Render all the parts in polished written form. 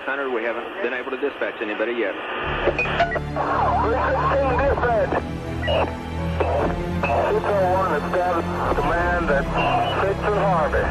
600. We haven't been able to dispatch anybody yet. 316 dispatch. 601 established command at 6 and Harvey.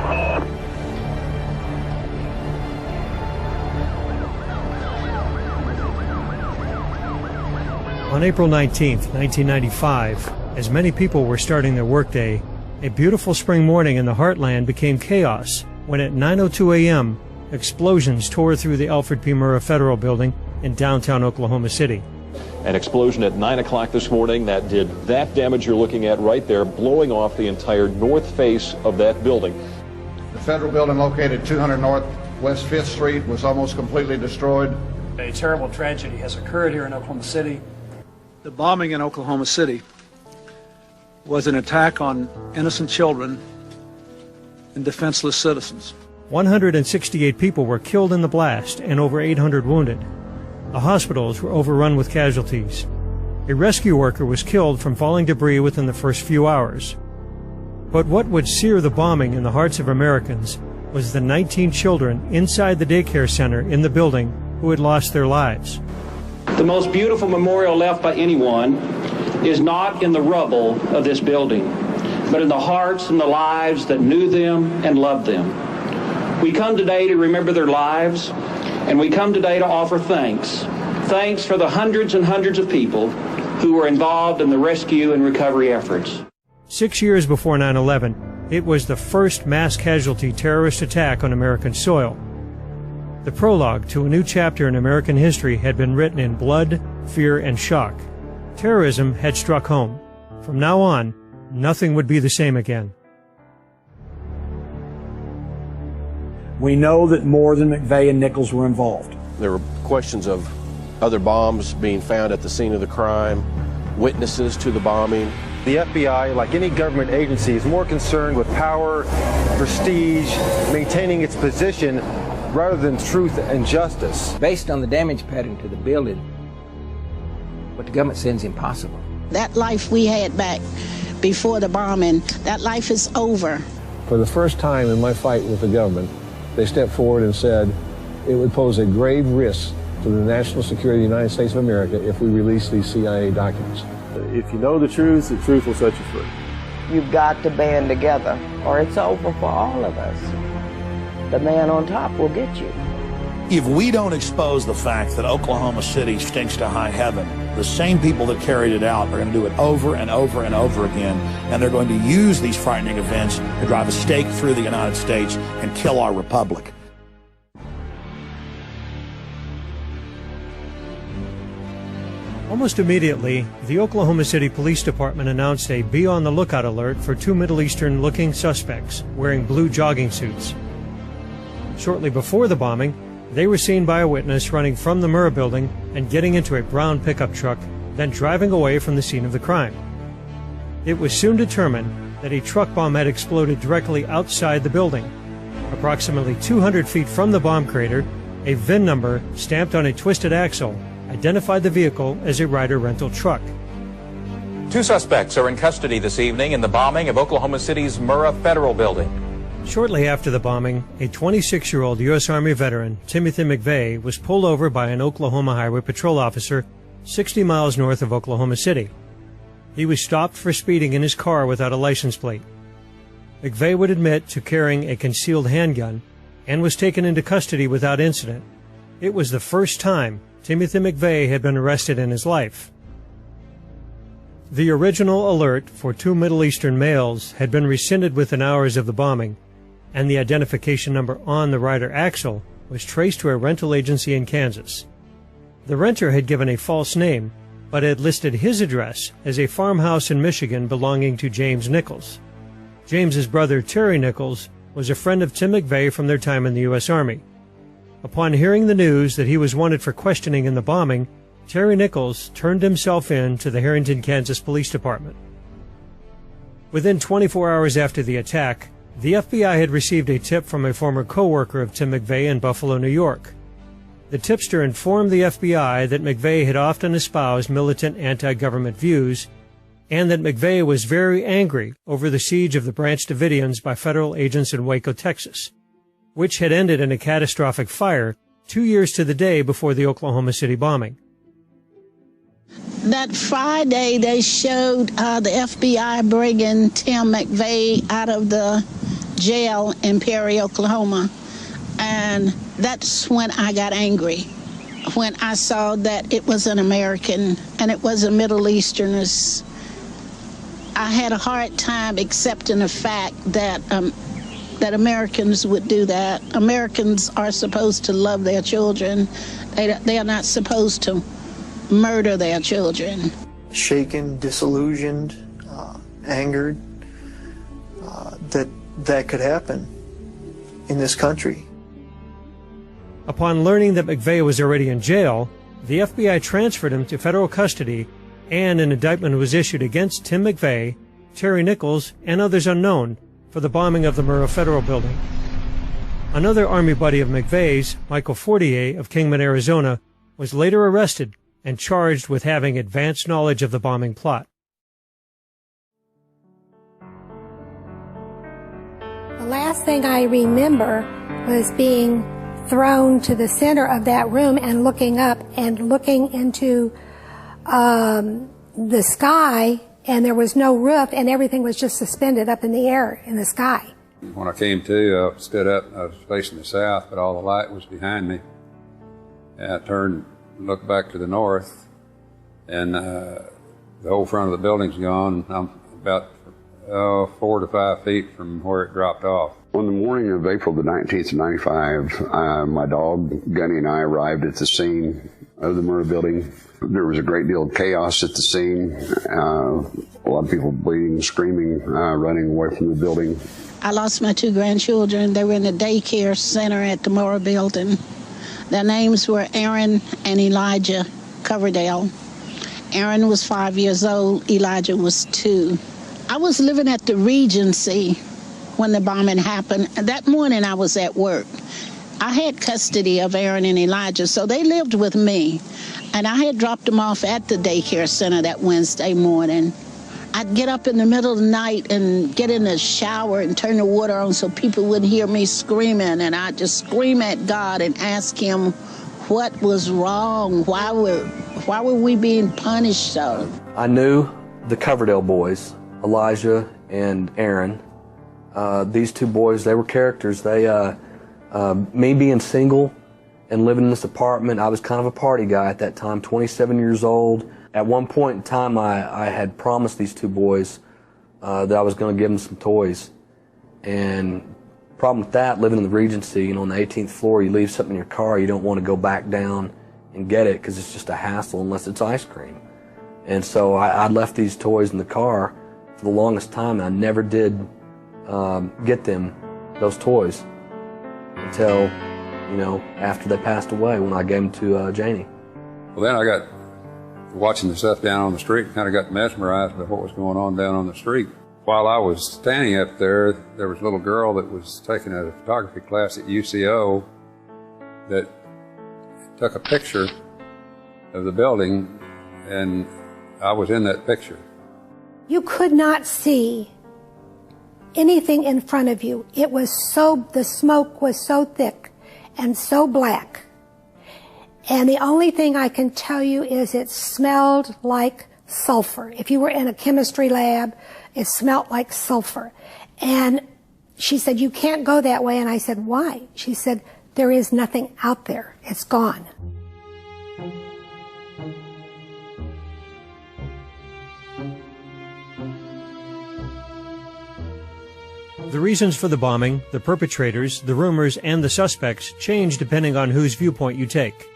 On April 19, 1995, as many people were starting their workday, a beautiful spring morning in the heartland became chaos when at 9:02 a.m., explosions tore through the Alfred P. Murrah Federal Building in downtown Oklahoma City. An explosion at 9 o'clock this morning that did that damage you're looking at right there, blowing off the entire north face of that building. The federal building located 200 Northwest 5th Street was almost completely destroyed. A terrible tragedy has occurred here in Oklahoma City. The bombing in Oklahoma City was an attack on innocent children and defenseless citizens. 168 people were killed in the blast and over 800 wounded. The hospitals were overrun with casualties. A rescue worker was killed from falling debris within the first few hours. But what would sear the bombing in the hearts of Americans was the 19 children inside the daycare center in the building who had lost their lives. The most beautiful memorial left by anyone is not in the rubble of this building, but in the hearts and the lives that knew them and loved them. We come today to remember their lives, and we come today to offer thanks. Thanks for the hundreds and hundreds of people who were involved in the rescue and recovery efforts. 6 years before 9/11, it was the first mass casualty terrorist attack on American soil. The prologue to a new chapter in American history had been written in blood, fear, and shock. Terrorism had struck home. From now on, nothing would be the same again. We know that more than McVeigh and Nichols were involved. There were questions of other bombs being found at the scene of the crime, witnesses to the bombing. The FBI, like any government agency, is more concerned with power, prestige, maintaining its position, rather than truth and justice. Based on the damage pattern to the building, what the government says is impossible. That life we had back before the bombing, that life is over. For the first time in my fight with the government, they stepped forward and said it would pose a grave risk to the national security of the United States of America if we release these CIA documents. If you know the truth will set you free. You've got to band together, or it's over for all of us. The man on top will get you. If we don't expose the fact that Oklahoma City stinks to high heaven, the same people that carried it out are going to do it over and over and over again, and they're going to use these frightening events to drive a stake through the United States and kill our republic. Almost immediately, the Oklahoma City Police Department announced a be on the lookout alert for two Middle Eastern-looking suspects wearing blue jogging suits. Shortly before the bombing, they were seen by a witness running from the Murrah building and getting into a brown pickup truck, then driving away from the scene of the crime. It was soon determined that a truck bomb had exploded directly outside the building. Approximately 200 feet from the bomb crater, a VIN number stamped on a twisted axle identified the vehicle as a Ryder rental truck. Two suspects are in custody this evening in the bombing of Oklahoma City's Murrah Federal Building. Shortly after the bombing, a 26-year-old U.S. Army veteran, Timothy McVeigh, was pulled over by an Oklahoma Highway Patrol officer 60 miles north of Oklahoma City. He was stopped for speeding in his car without a license plate. McVeigh would admit to carrying a concealed handgun and was taken into custody without incident. It was the first time Timothy McVeigh had been arrested in his life. The original alert for two Middle Eastern males had been rescinded within hours of the bombing, and the identification number on the Ryder axle was traced to a rental agency in Kansas. The renter had given a false name, but had listed his address as a farmhouse in Michigan belonging to James Nichols. James's brother, Terry Nichols, was a friend of Tim McVeigh from their time in the U.S. Army. Upon hearing the news that he was wanted for questioning in the bombing, Terry Nichols turned himself in to the Harrington, Kansas Police Department. Within 24 hours after the attack, the FBI had received a tip from a former co-worker of Tim McVeigh in Buffalo, New York. The tipster informed the FBI that McVeigh had often espoused militant anti-government views and that McVeigh was very angry over the siege of the Branch Davidians by federal agents in Waco, Texas, which had ended in a catastrophic fire 2 years to the day before the Oklahoma City bombing. That Friday, they showed the FBI bringing Tim McVeigh out of the jail in Perry, Oklahoma. And that's when I got angry, when I saw that it was an American and it was a Middle Easterners. I had a hard time accepting the fact that that Americans would do that. Americans are supposed to love their children. They are not supposed to murder their children. Shaken, disillusioned, angered, that could happen in this country. Upon learning that McVeigh was already in jail, the FBI transferred him to federal custody, and an indictment was issued against Tim McVeigh, Terry Nichols, and others unknown for the bombing of the Murrah Federal Building. Another Army buddy of McVeigh's, Michael Fortier of Kingman, Arizona, was later arrested and charged with having advanced knowledge of the bombing plot. The last thing I remember was being thrown to the center of that room and looking up and looking into the sky, and there was no roof and everything was just suspended up in the air in the sky. When I came to, I stood up, I was facing the south, but all the light was behind me. And I turned and looked back to the north, and the whole front of the building's gone. I'm about 4 to 5 feet from where it dropped off. On the morning of April the 19th, 95, my dog, Gunny, and I arrived at the scene of the Murrah building. There was a great deal of chaos at the scene. A lot of people bleeding, screaming, running away from the building. I lost my 2 grandchildren. They were in the daycare center at the Murrah building. Their names were Aaron and Elijah Coverdale. Aaron was 5 years old. Elijah was 2. I was living at the Regency when the bombing happened. That morning I was at work. I had custody of Aaron and Elijah, so they lived with me. And I had dropped them off at the daycare center that Wednesday morning. I'd get up in the middle of the night and get in the shower and turn the water on so people wouldn't hear me screaming. And I'd just scream at God and ask him what was wrong. Why were we being punished so? I knew the Coverdale boys, Elijah and Aaron. These 2 boys, they were characters. Me being single and living in this apartment, I was kind of a party guy at that time, 27 years old. At one point in time, I had promised these 2 boys that I was going to give them some toys. And problem with that, living in the Regency, on the 18th floor, you leave something in your car, you don't want to go back down and get it because it's just a hassle unless it's ice cream. And so I left these toys in the car for the longest time, and I never did get them those toys until, after they passed away, when I gave them to Janie. Well, then I got watching the stuff down on the street, kind of got mesmerized by what was going on down on the street. While I was standing up there, there was a little girl that was taking a photography class at UCO that took a picture of the building, and I was in that picture. You could not see anything in front of you. It was the smoke was so thick and so black. And the only thing I can tell you is it smelled like sulfur. If you were in a chemistry lab, it smelled like sulfur. And she said, "You can't go that way." And I said, "Why?" She said, "There is nothing out there. It's gone." The reasons for the bombing, the perpetrators, the rumors, and the suspects change depending on whose viewpoint you take.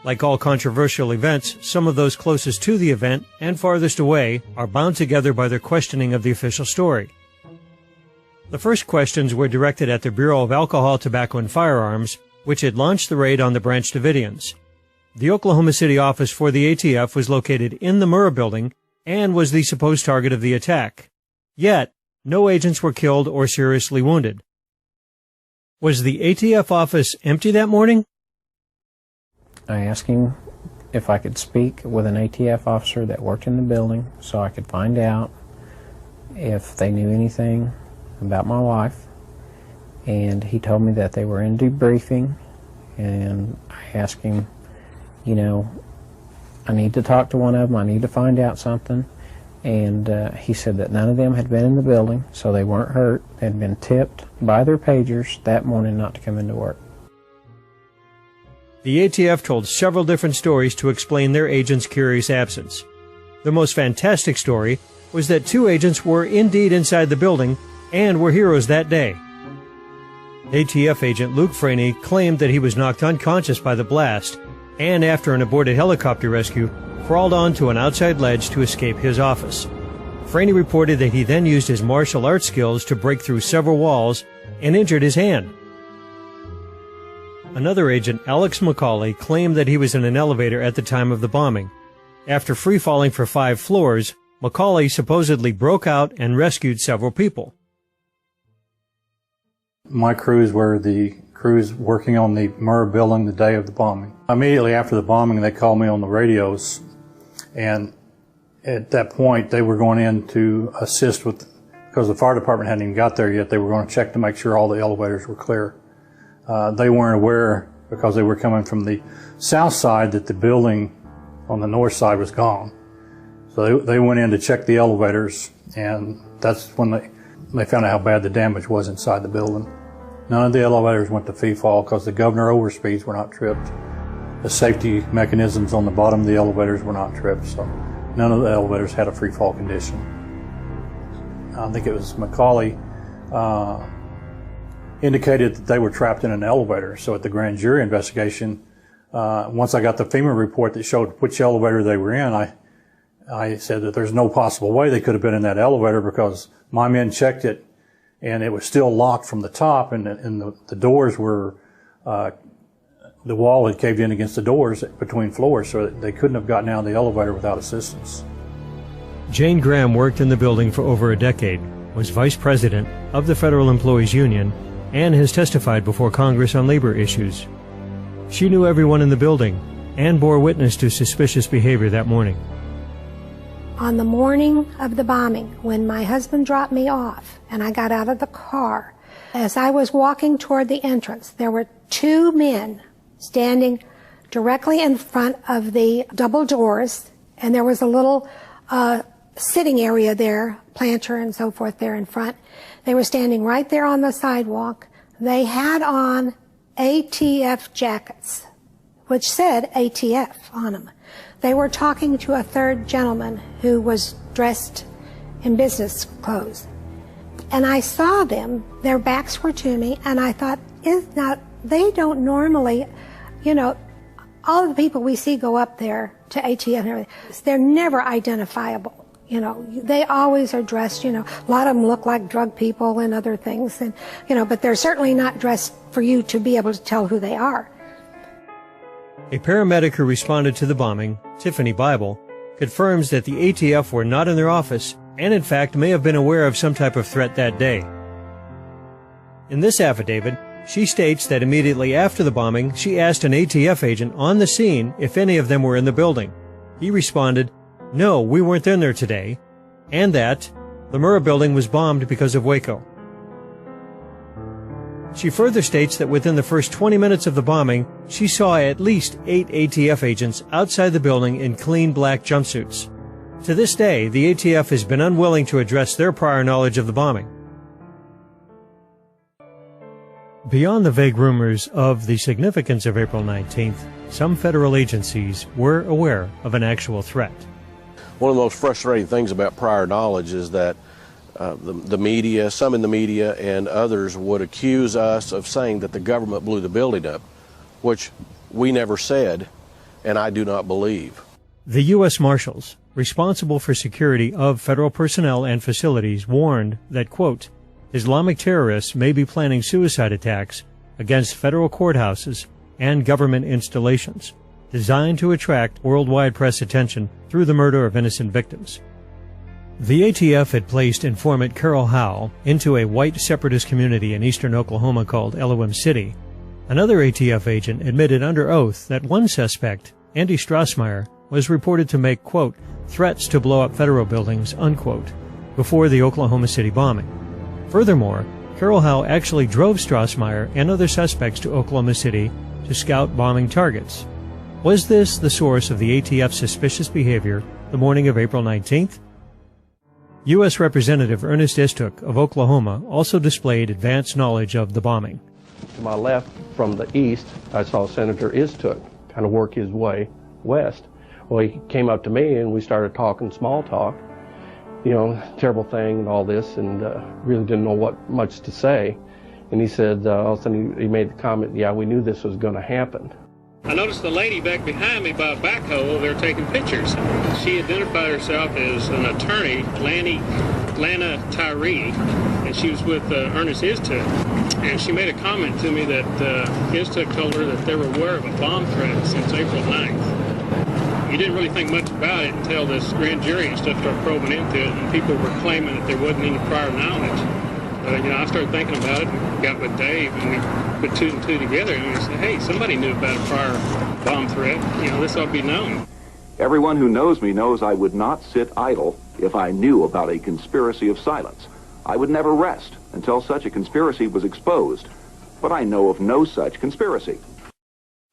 Like all controversial events, some of those closest to the event and farthest away are bound together by their questioning of the official story. The first questions were directed at the Bureau of Alcohol, Tobacco, and Firearms, which had launched the raid on the Branch Davidians. The Oklahoma City office for the ATF was located in the Murrah building and was the supposed target of the attack. Yet, no agents were killed or seriously wounded. Was the ATF office empty that morning? I asked him if I could speak with an ATF officer that worked in the building so I could find out if they knew anything about my wife. And he told me that they were in debriefing And I asked him, you know, I need to talk to one of them, I need to find out something. And he said that none of them had been in the building, so they weren't hurt. They had been tipped by their pagers that morning not to come into work. The ATF told several different stories to explain their agents' curious absence. The most fantastic story was that 2 agents were indeed inside the building and were heroes that day. ATF agent Luke Franey claimed that he was knocked unconscious by the blast and, after an aborted helicopter rescue, crawled onto an outside ledge to escape his office. Franey reported that he then used his martial arts skills to break through several walls and injured his hand. Another agent, Alex McCauley, claimed that he was in an elevator at the time of the bombing. After free-falling for 5 floors, McCauley supposedly broke out and rescued several people. My crews were the crews working on the Murrah building the day of the bombing. Immediately after the bombing, they called me on the radios, and at that point they were going in to assist with, because the fire department hadn't even got there yet, they were going to check to make sure all the elevators were clear. They weren't aware, because they were coming from the south side, that the building on the north side was gone. So they went in to check the elevators, and that's when they found out how bad the damage was inside the building. None of the elevators went to free fall because the governor overspeeds were not tripped. The safety mechanisms on the bottom of the elevators were not tripped, so none of the elevators had a free fall condition. I think it was McCauley indicated that they were trapped in an elevator. So at the grand jury investigation, once I got the FEMA report that showed which elevator they were in, I said that there's no possible way they could have been in that elevator, because my men checked it and it was still locked from the top, and the doors were, the wall had caved in against the doors between floors, so they couldn't have gotten out of the elevator without assistance. Jane Graham worked in the building for over a decade, was vice president of the Federal Employees Union, and has testified before Congress on labor issues. She knew everyone in the building and bore witness to suspicious behavior that morning. On the morning of the bombing, when my husband dropped me off and I got out of the car, as I was walking toward the entrance, there were 2 men standing directly in front of the double doors, and there was a little sitting area there, planter and so forth there in front. They were standing right there on the sidewalk. They had on ATF jackets, which said ATF on them. They were talking to a third gentleman who was dressed in business clothes. And I saw them, their backs were to me, and I thought, they don't normally, you know, all of the people we see go up there to ATF and everything, they're never identifiable. You know, they always are dressed, you know, a lot of them look like drug people and other things, and, you know, but they're certainly not dressed for you to be able to tell who they are. A paramedic who responded to the bombing, Tiffany Bible, confirms that the ATF were not in their office and, in fact, may have been aware of some type of threat that day. In this affidavit, she states that immediately after the bombing, she asked an ATF agent on the scene if any of them were in the building. He responded, "No, we weren't in there today," and that the Murrah building was bombed because of Waco. She further states that within the first 20 minutes of the bombing, she saw at least 8 ATF agents outside the building in clean black jumpsuits. To this day, the ATF has been unwilling to address their prior knowledge of the bombing. Beyond the vague rumors of the significance of April 19th, some federal agencies were aware of an actual threat. One of the most frustrating things about prior knowledge is that the media, some in the media and others would accuse us of saying that the government blew the building up, which we never said, and I do not believe. The U.S. Marshals, responsible for security of federal personnel and facilities, warned that, quote, Islamic terrorists may be planning suicide attacks against federal courthouses and government installations, designed to attract worldwide press attention through the murder of innocent victims. The ATF had placed informant Carol Howe into a white separatist community in eastern Oklahoma called Elohim City. Another ATF agent admitted under oath that one suspect, Andy Strassmeyer, was reported to make, quote, threats to blow up federal buildings, unquote, before the Oklahoma City bombing. Furthermore, Carol Howe actually drove Strassmeyer and other suspects to Oklahoma City to scout bombing targets. Was this the source of the ATF's suspicious behavior the morning of April 19th? U.S. Representative Ernest Istook of Oklahoma also displayed advanced knowledge of the bombing. To my left, from the east, I saw Senator Istook kind of work his way west. Well, he came up to me and we started talking small talk, you know, terrible thing and all this, and really didn't know what much to say. And he said, all of a sudden he made the comment, yeah, we knew this was going to happen. I noticed the lady back behind me by a backhoe, they were taking pictures. She identified herself as an attorney, Lana Tyree, and she was with Ernest Istook. And she made a comment to me that Istook told her that they were aware of a bomb threat since April 9th. You didn't really think much about it until this grand jury and stuff started probing into it, and people were claiming that there wasn't any prior knowledge. You know, I started thinking about it and got with Dave, and we put two and two together, and we said, hey, somebody knew about a prior bomb threat. You know, this ought to be known. Everyone who knows me knows I would not sit idle if I knew about a conspiracy of silence. I would never rest until such a conspiracy was exposed, but I know of no such conspiracy.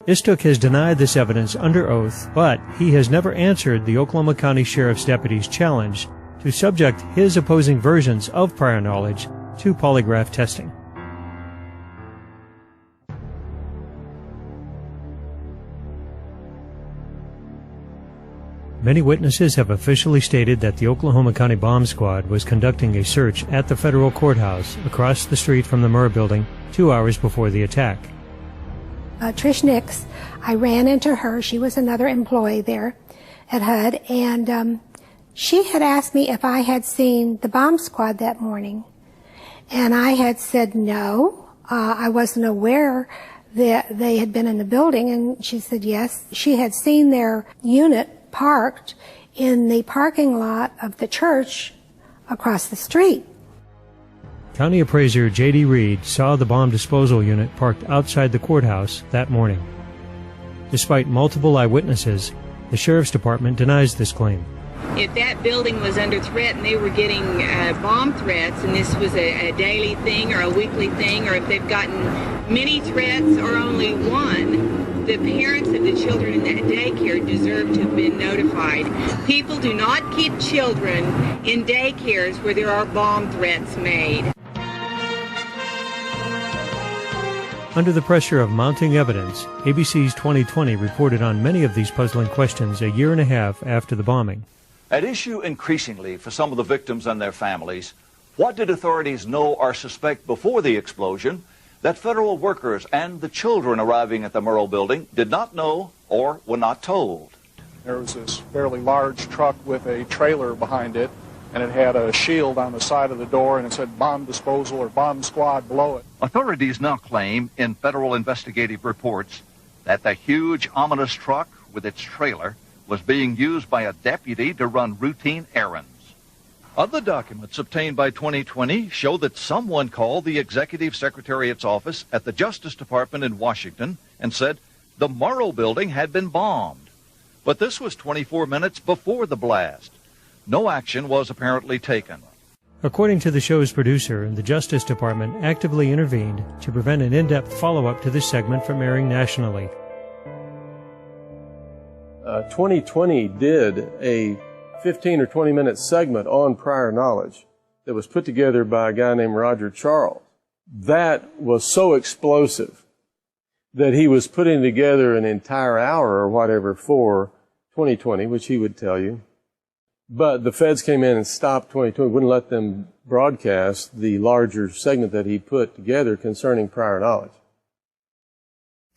Istook has denied this evidence under oath, but he has never answered the Oklahoma County Sheriff's deputy's challenge to subject his opposing versions of prior knowledge to polygraph testing. Many witnesses have officially stated that the Oklahoma County Bomb Squad was conducting a search at the federal courthouse across the street from the Murrah building 2 hours before the attack. Trish Nix, I ran into her. She was another employee there at HUD, and she had asked me if I had seen the bomb squad that morning. And I had said no, I wasn't aware that they had been in the building, and she said yes. She had seen their unit parked in the parking lot of the church across the street. County Appraiser J.D. Reed saw the bomb disposal unit parked outside the courthouse that morning. Despite multiple eyewitnesses, the Sheriff's Department denies this claim. If that building was under threat and they were getting bomb threats, and this was a daily thing or a weekly thing, or if they've gotten many threats or only one, the parents of the children in that daycare deserve to have been notified. People do not keep children in daycares where there are bomb threats made. Under the pressure of mounting evidence, ABC's 2020 reported on many of these puzzling questions a year and a half after the bombing. At issue increasingly for some of the victims and their families, what did authorities know or suspect before the explosion that federal workers and the children arriving at the Murrah building did not know or were not told? There was this fairly large truck with a trailer behind it, and it had a shield on the side of the door, and it said bomb disposal or bomb squad below it. Authorities now claim in federal investigative reports that the huge, ominous truck with its trailer was being used by a deputy to run routine errands. Other documents obtained by 2020 show that someone called the Executive Secretariat's office at the Justice Department in Washington and said the Murrah building had been bombed. But this was 24 minutes before the blast. No action was apparently taken. According to the show's producer, the Justice Department actively intervened to prevent an in-depth follow-up to this segment from airing nationally. 2020 did a 15 or 20 minute segment on prior knowledge that was put together by a guy named Roger Charles. That was so explosive that he was putting together an entire hour or whatever for 2020, which he would tell you. But the feds came in and stopped 2020, wouldn't let them broadcast the larger segment that he put together concerning prior knowledge.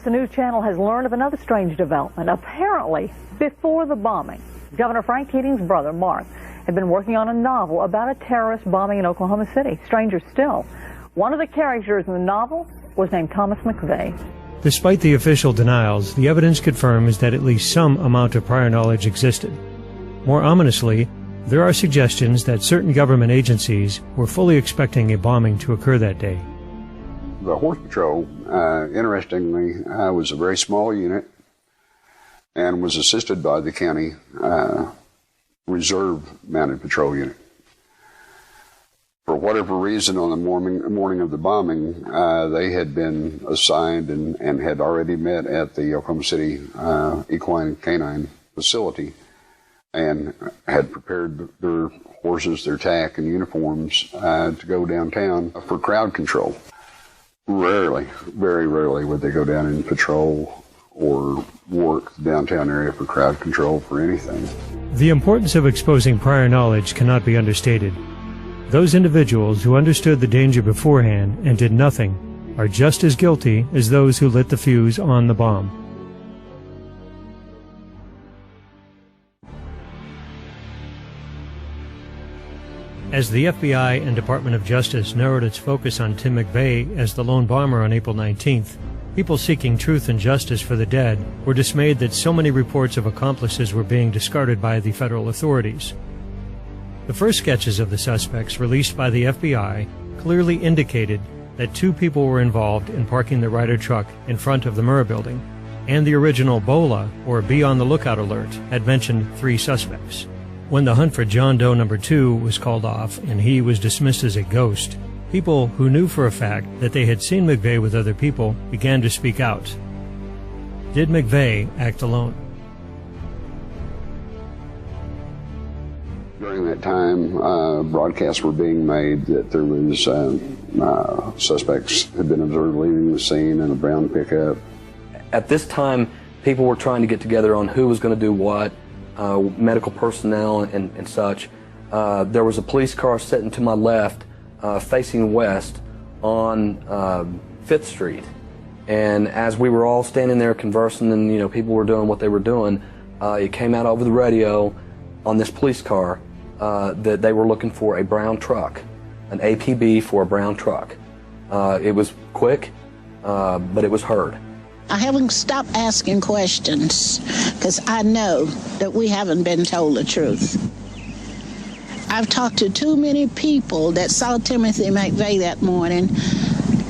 The news channel has learned of another strange development. Apparently, before the bombing, Governor Frank Keating's brother, Mark, had been working on a novel about a terrorist bombing in Oklahoma City. Stranger still, one of the characters in the novel was named Thomas McVeigh. Despite the official denials, the evidence confirms that at least some amount of prior knowledge existed. More ominously, there are suggestions that certain government agencies were fully expecting a bombing to occur that day. The Horse Patrol, interestingly, was a very small unit and was assisted by the county Reserve Mounted Patrol Unit. For whatever reason, on the morning of the bombing, they had been assigned and had already met at the Oklahoma City Equine Canine facility and had prepared their horses, their tack, and uniforms to go downtown for crowd control. Rarely, very rarely would they go down and patrol or work the downtown area for crowd control for anything. The importance of exposing prior knowledge cannot be understated. Those individuals who understood the danger beforehand and did nothing are just as guilty as those who lit the fuse on the bomb. As the FBI and Department of Justice narrowed its focus on Tim McVeigh as the lone bomber on April 19th, people seeking truth and justice for the dead were dismayed that so many reports of accomplices were being discarded by the federal authorities. The first sketches of the suspects released by the FBI clearly indicated that 2 people were involved in parking the Ryder truck in front of the Murrah building, and the original BOLA, or Be on the Lookout alert, had mentioned 3 suspects. When the hunt for John Doe number 2 was called off and he was dismissed as a ghost, people who knew for a fact that they had seen McVeigh with other people began to speak out. Did McVeigh act alone? During that time, broadcasts were being made that there was suspects had been observed leaving the scene in a brown pickup. At this time, people were trying to get together on who was going to do what, medical personnel and such. There was a police car sitting to my left, facing west on 5th Street. And as we were all standing there conversing and, people were doing what they were doing, it came out over the radio on this police car that they were looking for a brown truck, an APB for a brown truck. It was quick, but it was heard. I haven't stopped asking questions because I know that we haven't been told the truth. I've talked to too many people that saw Timothy McVeigh that morning,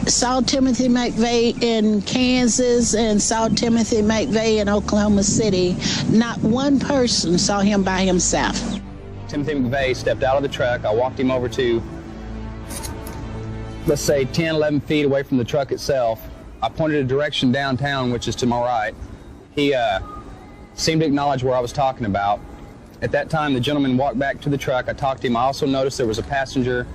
saw Timothy McVeigh in Kansas and saw Timothy McVeigh in Oklahoma City. Not one person saw him by himself. Timothy McVeigh stepped out of the truck. I walked him over to, let's say, 10, 11 feet away from the truck itself. I pointed a direction downtown, which is to my right. He seemed to acknowledge where I was talking about. At that time, the gentleman walked back to the truck. I talked to him. I also noticed there was a passenger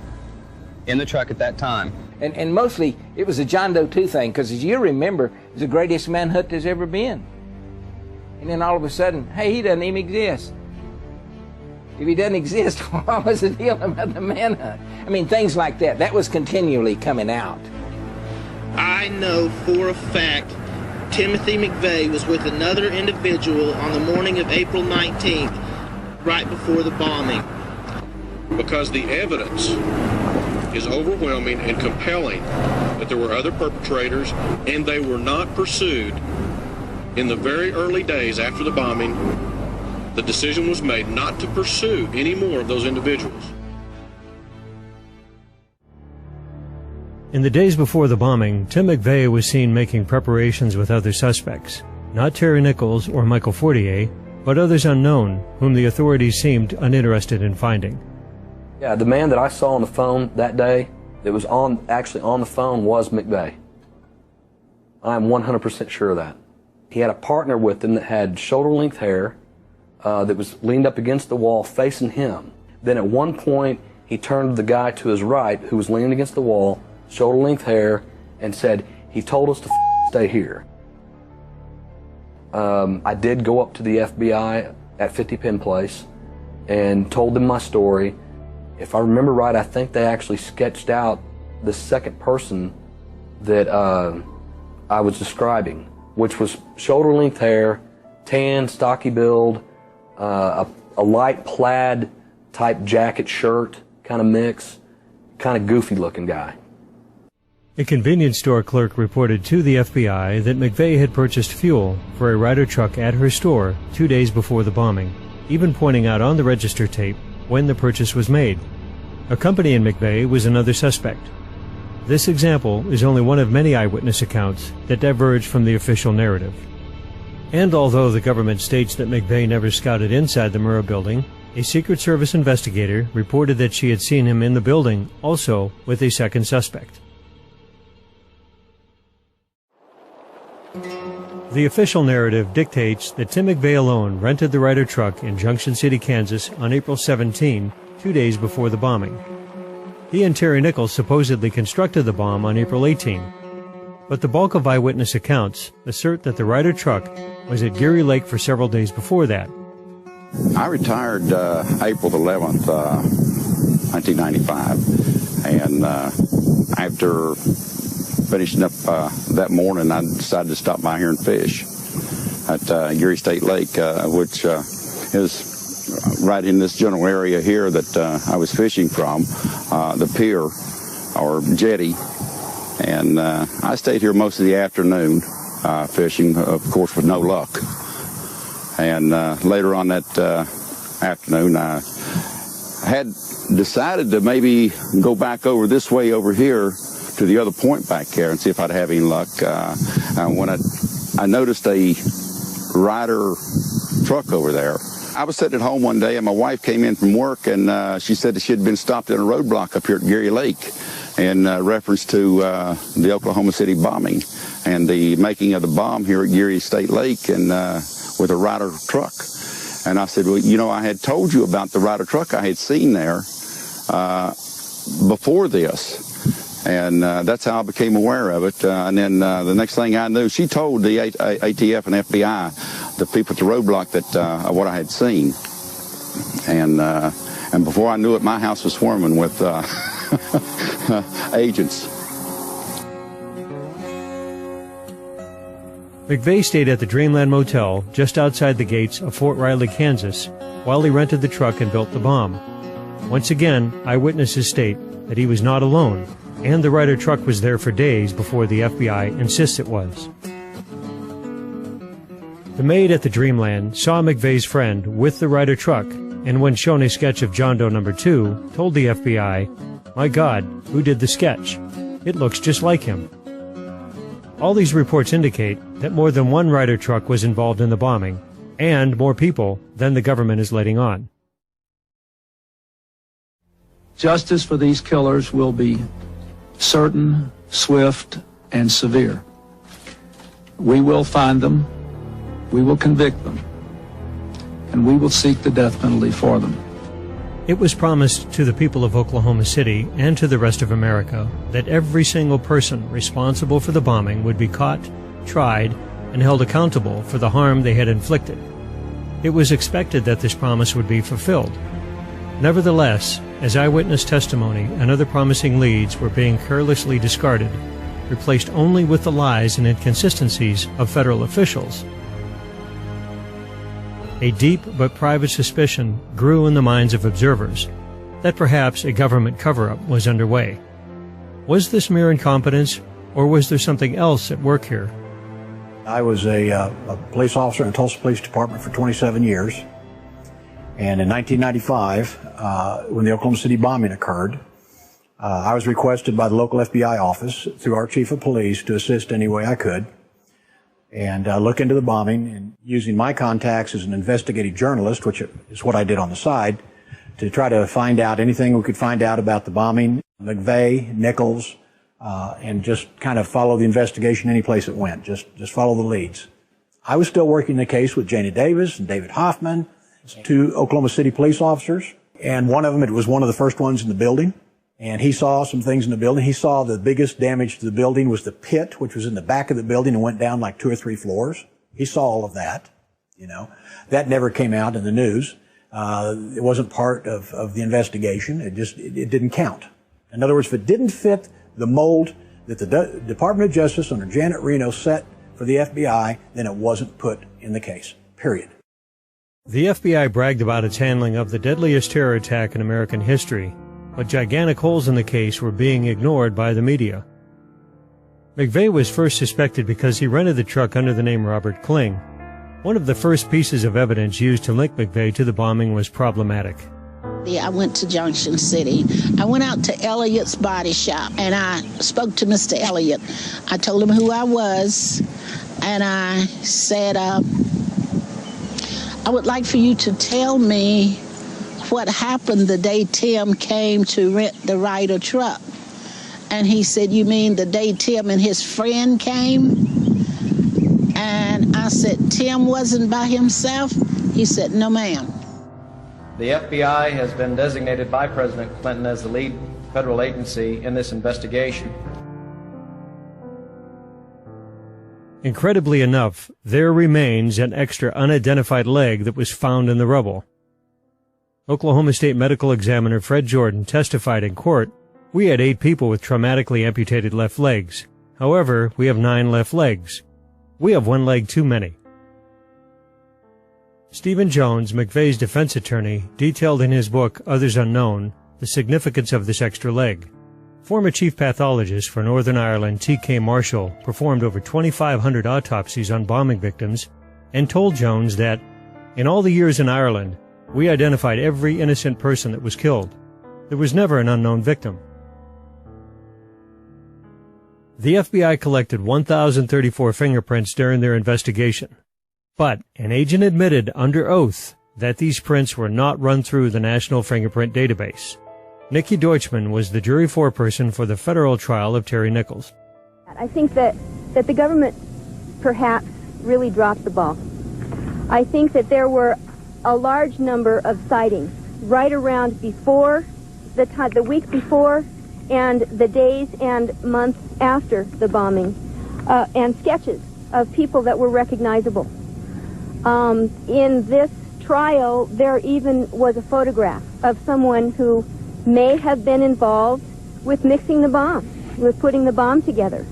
in the truck at that time. And mostly, it was a John Doe 2 thing, because as you remember, it was the greatest manhunt there's ever been. And then all of a sudden, hey, he doesn't even exist. If he doesn't exist, what was the deal about the manhunt? I mean, things like that. That was continually coming out. I know for a fact Timothy McVeigh was with another individual on the morning of April 19th, right before the bombing. Because the evidence is overwhelming and compelling that there were other perpetrators and they were not pursued. In the very early days after the bombing, the decision was made not to pursue any more of those individuals. In the days before the bombing, Tim McVeigh was seen making preparations with other suspects. Not Terry Nichols or Michael Fortier, but others unknown, whom the authorities seemed uninterested in finding. Yeah, the man that I saw on the phone that day, that was actually on the phone, was McVeigh. I'm 100% sure of that. He had a partner with him that had shoulder-length hair, that was leaned up against the wall facing him. Then at one point, he turned to the guy to his right, who was leaning against the wall, shoulder-length hair, and said, "He told us to stay here." I did go up to the FBI at 50 Penn Place and told them my story. If I remember right, I think they actually sketched out the second person that I was describing, which was shoulder-length hair, tan, stocky build, a light plaid type jacket shirt kind of mix, kind of goofy-looking guy. A convenience store clerk reported to the FBI that McVeigh had purchased fuel for a Ryder truck at her store 2 days before the bombing, even pointing out on the register tape when the purchase was made. Accompanying McVeigh was another suspect. This example is only one of many eyewitness accounts that diverge from the official narrative. And although the government states that McVeigh never scouted inside the Murrah building, A Secret Service investigator reported that she had seen him in the building, also with a second suspect. The official narrative dictates that Tim McVeigh alone rented the Ryder truck in Junction City, Kansas on April 17, 2 days before the bombing. He and Terry Nichols supposedly constructed the bomb on April 18. But the bulk of eyewitness accounts assert that the Ryder truck was at Geary Lake for several days before that. I retired April 11th, 1995, and after finishing up that morning, I decided to stop by here and fish at Geary State Lake, which is right in this general area here that I was fishing from, the pier or jetty. And I stayed here most of the afternoon fishing, of course, with no luck. And later on that afternoon, I had decided to maybe go back over this way over here to the other point back there and see if I'd have any luck. When I noticed a Ryder truck over there. I was sitting at home one day and my wife came in from work and she said that she had been stopped in a roadblock up here at Geary Lake in reference to the Oklahoma City bombing and the making of the bomb here at Geary State Lake and with a Ryder truck. And I said, well, you know, I had told you about the Ryder truck I had seen there before this. And that's how I became aware of it. And then the next thing I knew, she told the ATF and FBI, the people at the roadblock, that what I had seen. And before I knew it, my house was swarming with agents. McVeigh stayed at the Dreamland Motel just outside the gates of Fort Riley, Kansas, while he rented the truck and built the bomb. Once again, eyewitnesses state that he was not alone, and the Ryder truck was there for days before the FBI insists it was. The maid at the Dreamland saw McVeigh's friend with the Ryder truck, and when shown a sketch of John Doe number 2, told the FBI, "My God, who did the sketch? It looks just like him." All these reports indicate that more than one Ryder truck was involved in the bombing, and more people than the government is letting on. Justice for these killers will be certain, swift, and severe. We will find them, we will convict them, and we will seek the death penalty for them. It was promised to the people of Oklahoma City and to the rest of America that every single person responsible for the bombing would be caught, tried, and held accountable for the harm they had inflicted. It was expected that this promise would be fulfilled. Nevertheless, as eyewitness testimony and other promising leads were being carelessly discarded, replaced only with the lies and inconsistencies of federal officials, a deep but private suspicion grew in the minds of observers that perhaps a government cover-up was underway. Was this mere incompetence, or was there something else at work here? I was a police officer in the Tulsa Police Department for 27 years. And in 1995, when the Oklahoma City bombing occurred, I was requested by the local FBI office through our chief of police to assist any way I could and look into the bombing, and using my contacts as an investigative journalist, which is what I did on the side, to try to find out anything we could find out about the bombing, McVeigh, Nichols, and just kind of follow the investigation any place it went, just follow the leads. I was still working the case with Janie Davis and David Hoffman, two Oklahoma City police officers, and one of them, it was one of the first ones in the building, and he saw some things in the building. He saw the biggest damage to the building was the pit, which was in the back of the building and went down like 2 or 3 floors. He saw all of that, you know. That never came out in the news. It wasn't part of the investigation. It didn't count. In other words, if it didn't fit the mold that the Department of Justice under Janet Reno set for the FBI, then it wasn't put in the case, period. The FBI bragged about its handling of the deadliest terror attack in American history, but gigantic holes in the case were being ignored by the media. McVeigh was first suspected because he rented the truck under the name Robert Kling. One of the first pieces of evidence used to link McVeigh to the bombing was problematic. I went to Junction City. I went out to Elliott's Body Shop, and I spoke to Mr. Elliott. I told him who I was, and I said, I would like for you to tell me what happened the day Tim came to rent the Ryder truck. And he said, you mean the day Tim and his friend came? And I said, Tim wasn't by himself? He said, no, ma'am. The FBI has been designated by President Clinton as the lead federal agency in this investigation. Incredibly enough, there remains an extra unidentified leg that was found in the rubble. Oklahoma State Medical Examiner Fred Jordan testified in court, "We had 8 people with traumatically amputated left legs. However, we have 9 left legs. We have 1 leg too many." Stephen Jones, McVeigh's defense attorney, detailed in his book, Others Unknown, the significance of this extra leg. Former chief pathologist for Northern Ireland T.K. Marshall performed over 2,500 autopsies on bombing victims and told Jones that, in all the years in Ireland, we identified every innocent person that was killed. There was never an unknown victim. The FBI collected 1,034 fingerprints during their investigation, but an agent admitted under oath that these prints were not run through the National Fingerprint Database. Nikki Deutschman was the jury foreperson for the federal trial of Terry Nichols. I think that the government perhaps really dropped the ball. I think that there were a large number of sightings right around before the week before and the days and months after the bombing, and sketches of people that were recognizable. In this trial, there even was a photograph of someone who may have been involved with mixing the bomb, with putting the bomb together.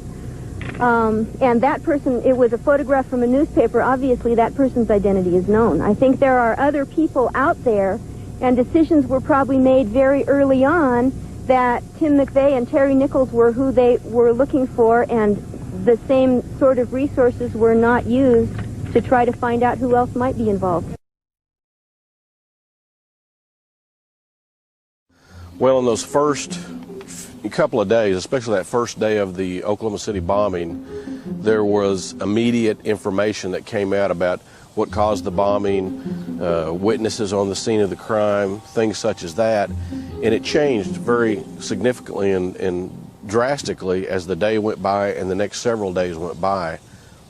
And that person, it was a photograph from a newspaper. Obviously, that person's identity is known. I think there are other people out there, and decisions were probably made very early on that Tim McVeigh and Terry Nichols were who they were looking for, and the same sort of resources were not used to try to find out who else might be involved. Well, in those first couple of days, especially that first day of the Oklahoma City bombing, there was immediate information that came out about what caused the bombing, witnesses on the scene of the crime, things such as that. And it changed very significantly and drastically as the day went by and the next several days went by.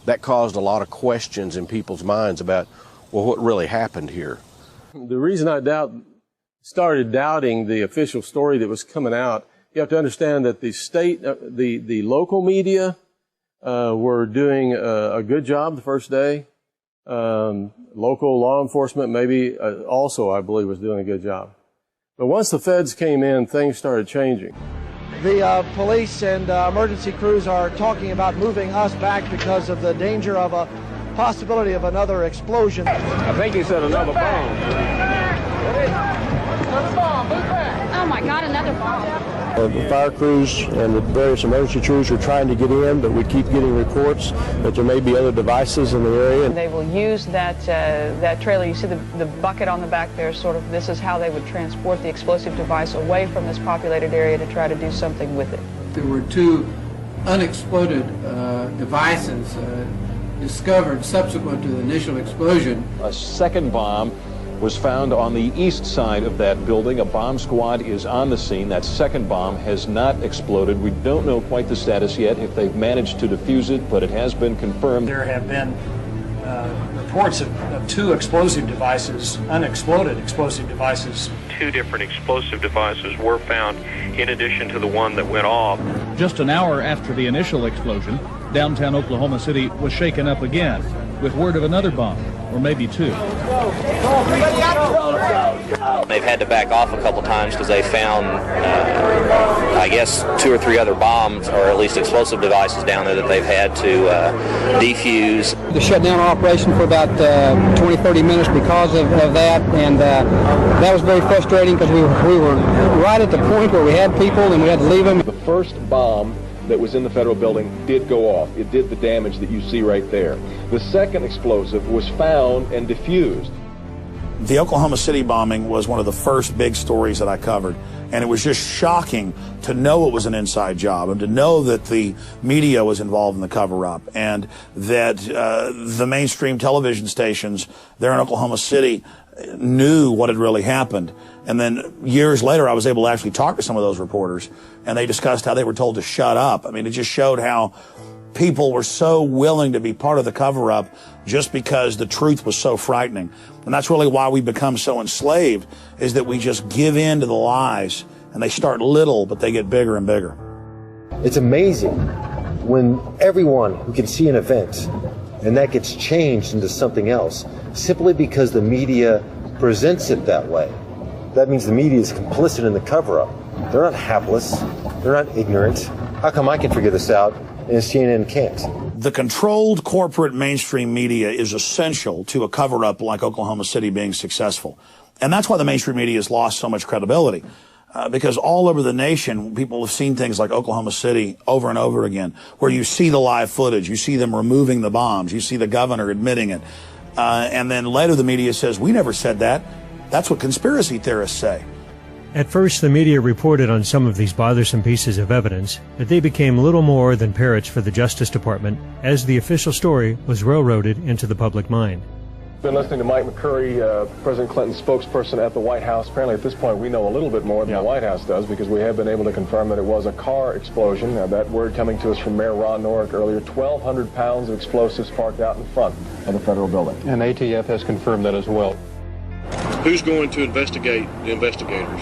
That caused a lot of questions in people's minds about, well, what really happened here? The reason I started doubting the official story that was coming out, you have to understand that the local media were doing a good job the first day. Local law enforcement maybe also, I believe, was doing a good job. But once the feds came in, things started changing. The police and emergency crews are talking about moving us back because of the danger of a possibility of another explosion. I think he said another bomb. Another bomb, move back. Oh my God, another bomb. The fire crews and the various emergency crews are trying to get in, but we keep getting reports that there may be other devices in the area. They will use that trailer. You see the bucket on the back there, sort of, this is how they would transport the explosive device away from this populated area to try to do something with it. There were 2 unexploded devices discovered subsequent to the initial explosion. A second bomb was found on the east side of that building. A bomb squad is on the scene. That second bomb has not exploded. We don't know quite the status yet, if they've managed to defuse it, but it has been confirmed. There have been reports of 2 explosive devices, unexploded explosive devices. 2 different explosive devices were found in addition to the one that went off. Just an hour after the initial explosion, downtown Oklahoma City was shaken up again with word of another bomb, or maybe 2. They've had to back off a couple times because they found, I guess, 2 or 3 other bombs, or at least explosive devices down there that they've had to defuse. They shut down our operation for about 20-30 minutes because of that, and that was very frustrating because we were right at the point where we had people and we had to leave them. The first bomb that was in the federal building did go off. It did the damage that you see right there. The second explosive was found and diffused. The Oklahoma City bombing was one of the first big stories that I covered, and it was just shocking to know it was an inside job and to know that the media was involved in the cover-up and that the mainstream television stations there in Oklahoma City knew what had really happened. And then years later, I was able to actually talk to some of those reporters, and they discussed how they were told to shut up. I mean, it just showed how people were so willing to be part of the cover-up just because the truth was so frightening. And that's really why we become so enslaved, is that we just give in to the lies, and they start little, but they get bigger and bigger. It's amazing when everyone who can see an event and that gets changed into something else simply because the media presents it that way. That means the media is complicit in the cover-up. They're not hapless. They're not ignorant. How come I can figure this out and CNN can't? The controlled corporate mainstream media is essential to a cover-up like Oklahoma City being successful. And that's why the mainstream media has lost so much credibility. Because all over the nation, people have seen things like Oklahoma City over and over again, where you see the live footage, you see them removing the bombs, you see the governor admitting it. And then later the media says, we never said that. That's what conspiracy theorists say. At first, the media reported on some of these bothersome pieces of evidence, but they became little more than parrots for the Justice Department as the official story was railroaded into the public mind. Been listening to Mike McCurry, President Clinton's spokesperson at the White House. Apparently at this point we know a little bit more than the White House does, because we have been able to confirm that it was a car explosion. That word coming to us from Mayor Ron Norick earlier, 1,200 pounds of explosives parked out in front of the federal building. And ATF has confirmed that as well. Who's going to investigate the investigators?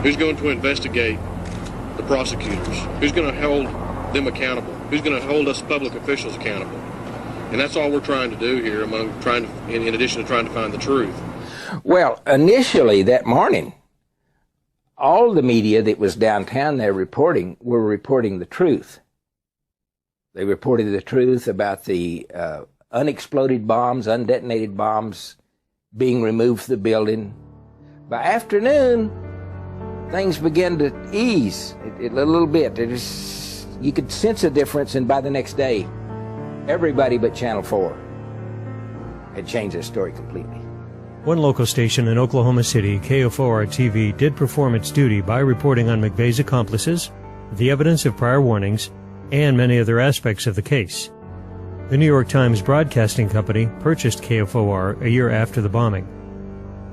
Who's going to investigate the prosecutors? Who's going to hold them accountable? Who's going to hold us public officials accountable? And that's all we're trying to do here, in addition to trying to find the truth. Well, initially that morning, all the media that was downtown there were reporting the truth. They reported the truth about the unexploded bombs, undetonated bombs being removed from the building. By afternoon, things began to ease a little bit. You could sense a difference, and by the next day, everybody but Channel 4 had changed their story completely. One local station in Oklahoma City, KFOR-TV, did perform its duty by reporting on McVeigh's accomplices, the evidence of prior warnings, and many other aspects of the case. The New York Times Broadcasting Company purchased KFOR a year after the bombing.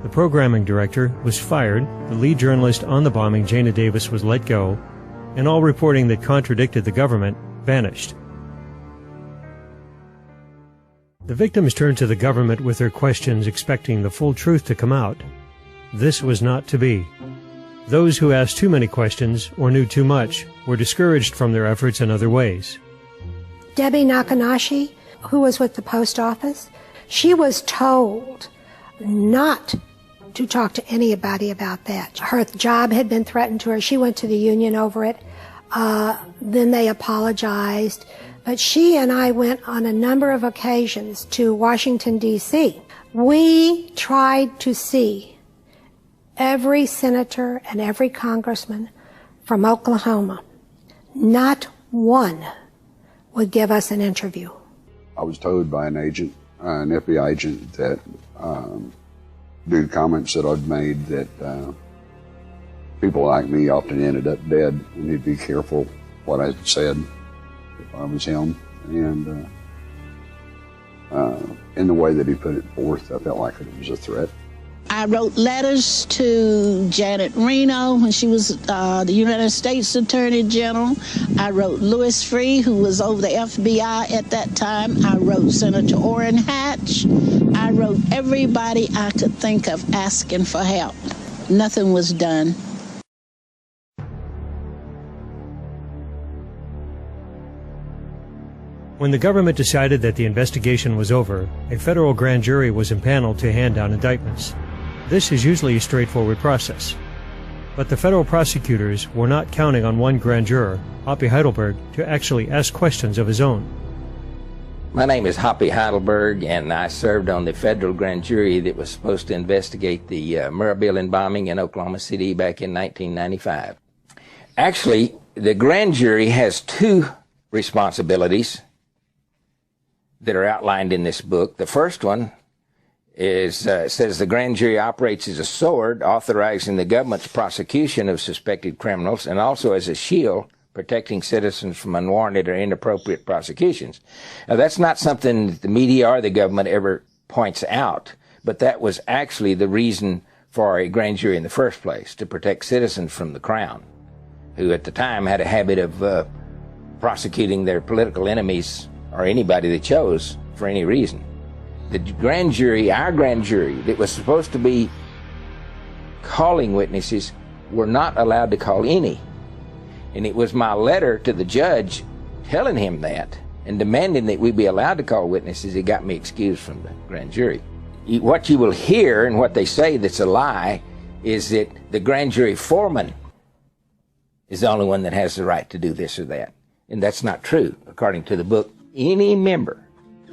The programming director was fired, the lead journalist on the bombing, Jana Davis, was let go, and all reporting that contradicted the government vanished. The victims turned to the government with their questions, expecting the full truth to come out. This was not to be. Those who asked too many questions or knew too much were discouraged from their efforts in other ways. Debbie Nakanashi, who was with the post office, she was told not to talk to anybody about that. Her job had been threatened to her. She went to the union over it. Then they apologized. But she and I went on a number of occasions to Washington, D.C. We tried to see every senator and every congressman from Oklahoma. Not one would give us an interview. I was told by an agent, an FBI agent, that due to comments that I'd made, that people like me often ended up dead, and he'd be careful what I said if I was him. And in the way that he put it forth, I felt like it was a threat. I wrote letters to Janet Reno when she was the United States Attorney General. I wrote Louis Freeh, who was over the FBI at that time. I wrote Senator Orrin Hatch. I wrote everybody I could think of asking for help. Nothing was done. When the government decided that the investigation was over, a federal grand jury was impaneled to hand down indictments. This is usually a straightforward process. But the federal prosecutors were not counting on one grand juror, Hoppy Heidelberg, to actually ask questions of his own. My name is Hoppy Heidelberg, and I served on the federal grand jury that was supposed to investigate the Murrah building bombing in Oklahoma City back in 1995. Actually, the grand jury has two responsibilities that are outlined in this book. The first one is says the grand jury operates as a sword, authorizing the government's prosecution of suspected criminals, and also as a shield, protecting citizens from unwarranted or inappropriate prosecutions. Now, that's not something that the media or the government ever points out, but that was actually the reason for a grand jury in the first place, to protect citizens from the Crown, who at the time had a habit of prosecuting their political enemies or anybody they chose for any reason. The grand jury, our grand jury, that was supposed to be calling witnesses, were not allowed to call any. And it was my letter to the judge telling him that and demanding that we be allowed to call witnesses that got me excused from the grand jury. What you will hear and what they say that's a lie is that the grand jury foreman is the only one that has the right to do this or that. And that's not true. According to the book, any member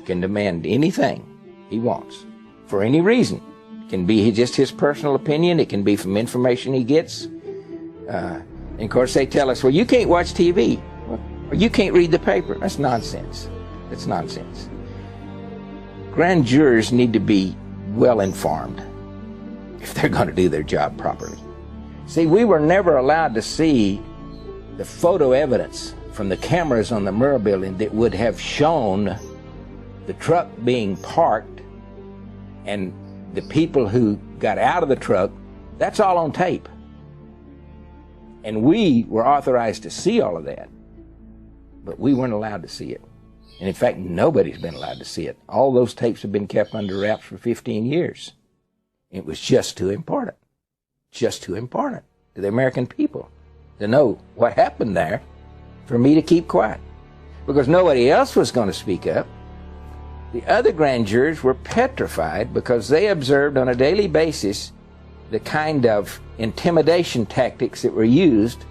can demand anything he wants for any reason. It can be just his personal opinion. It can be from information he gets. And of course, they tell us, well, you can't watch TV, or you can't read the paper. That's nonsense. That's nonsense. Grand jurors need to be well informed if they're going to do their job properly. See, we were never allowed to see the photo evidence from the cameras on the Murrah building that would have shown the truck being parked and the people who got out of the truck. That's all on tape. And we were authorized to see all of that, but we weren't allowed to see it. And in fact, nobody's been allowed to see it. All those tapes have been kept under wraps for 15 years. It was just too important to the American people to know what happened there for me to keep quiet, because nobody else was going to speak up. The other grand jurors were petrified because they observed on a daily basis the kind of intimidation tactics that were used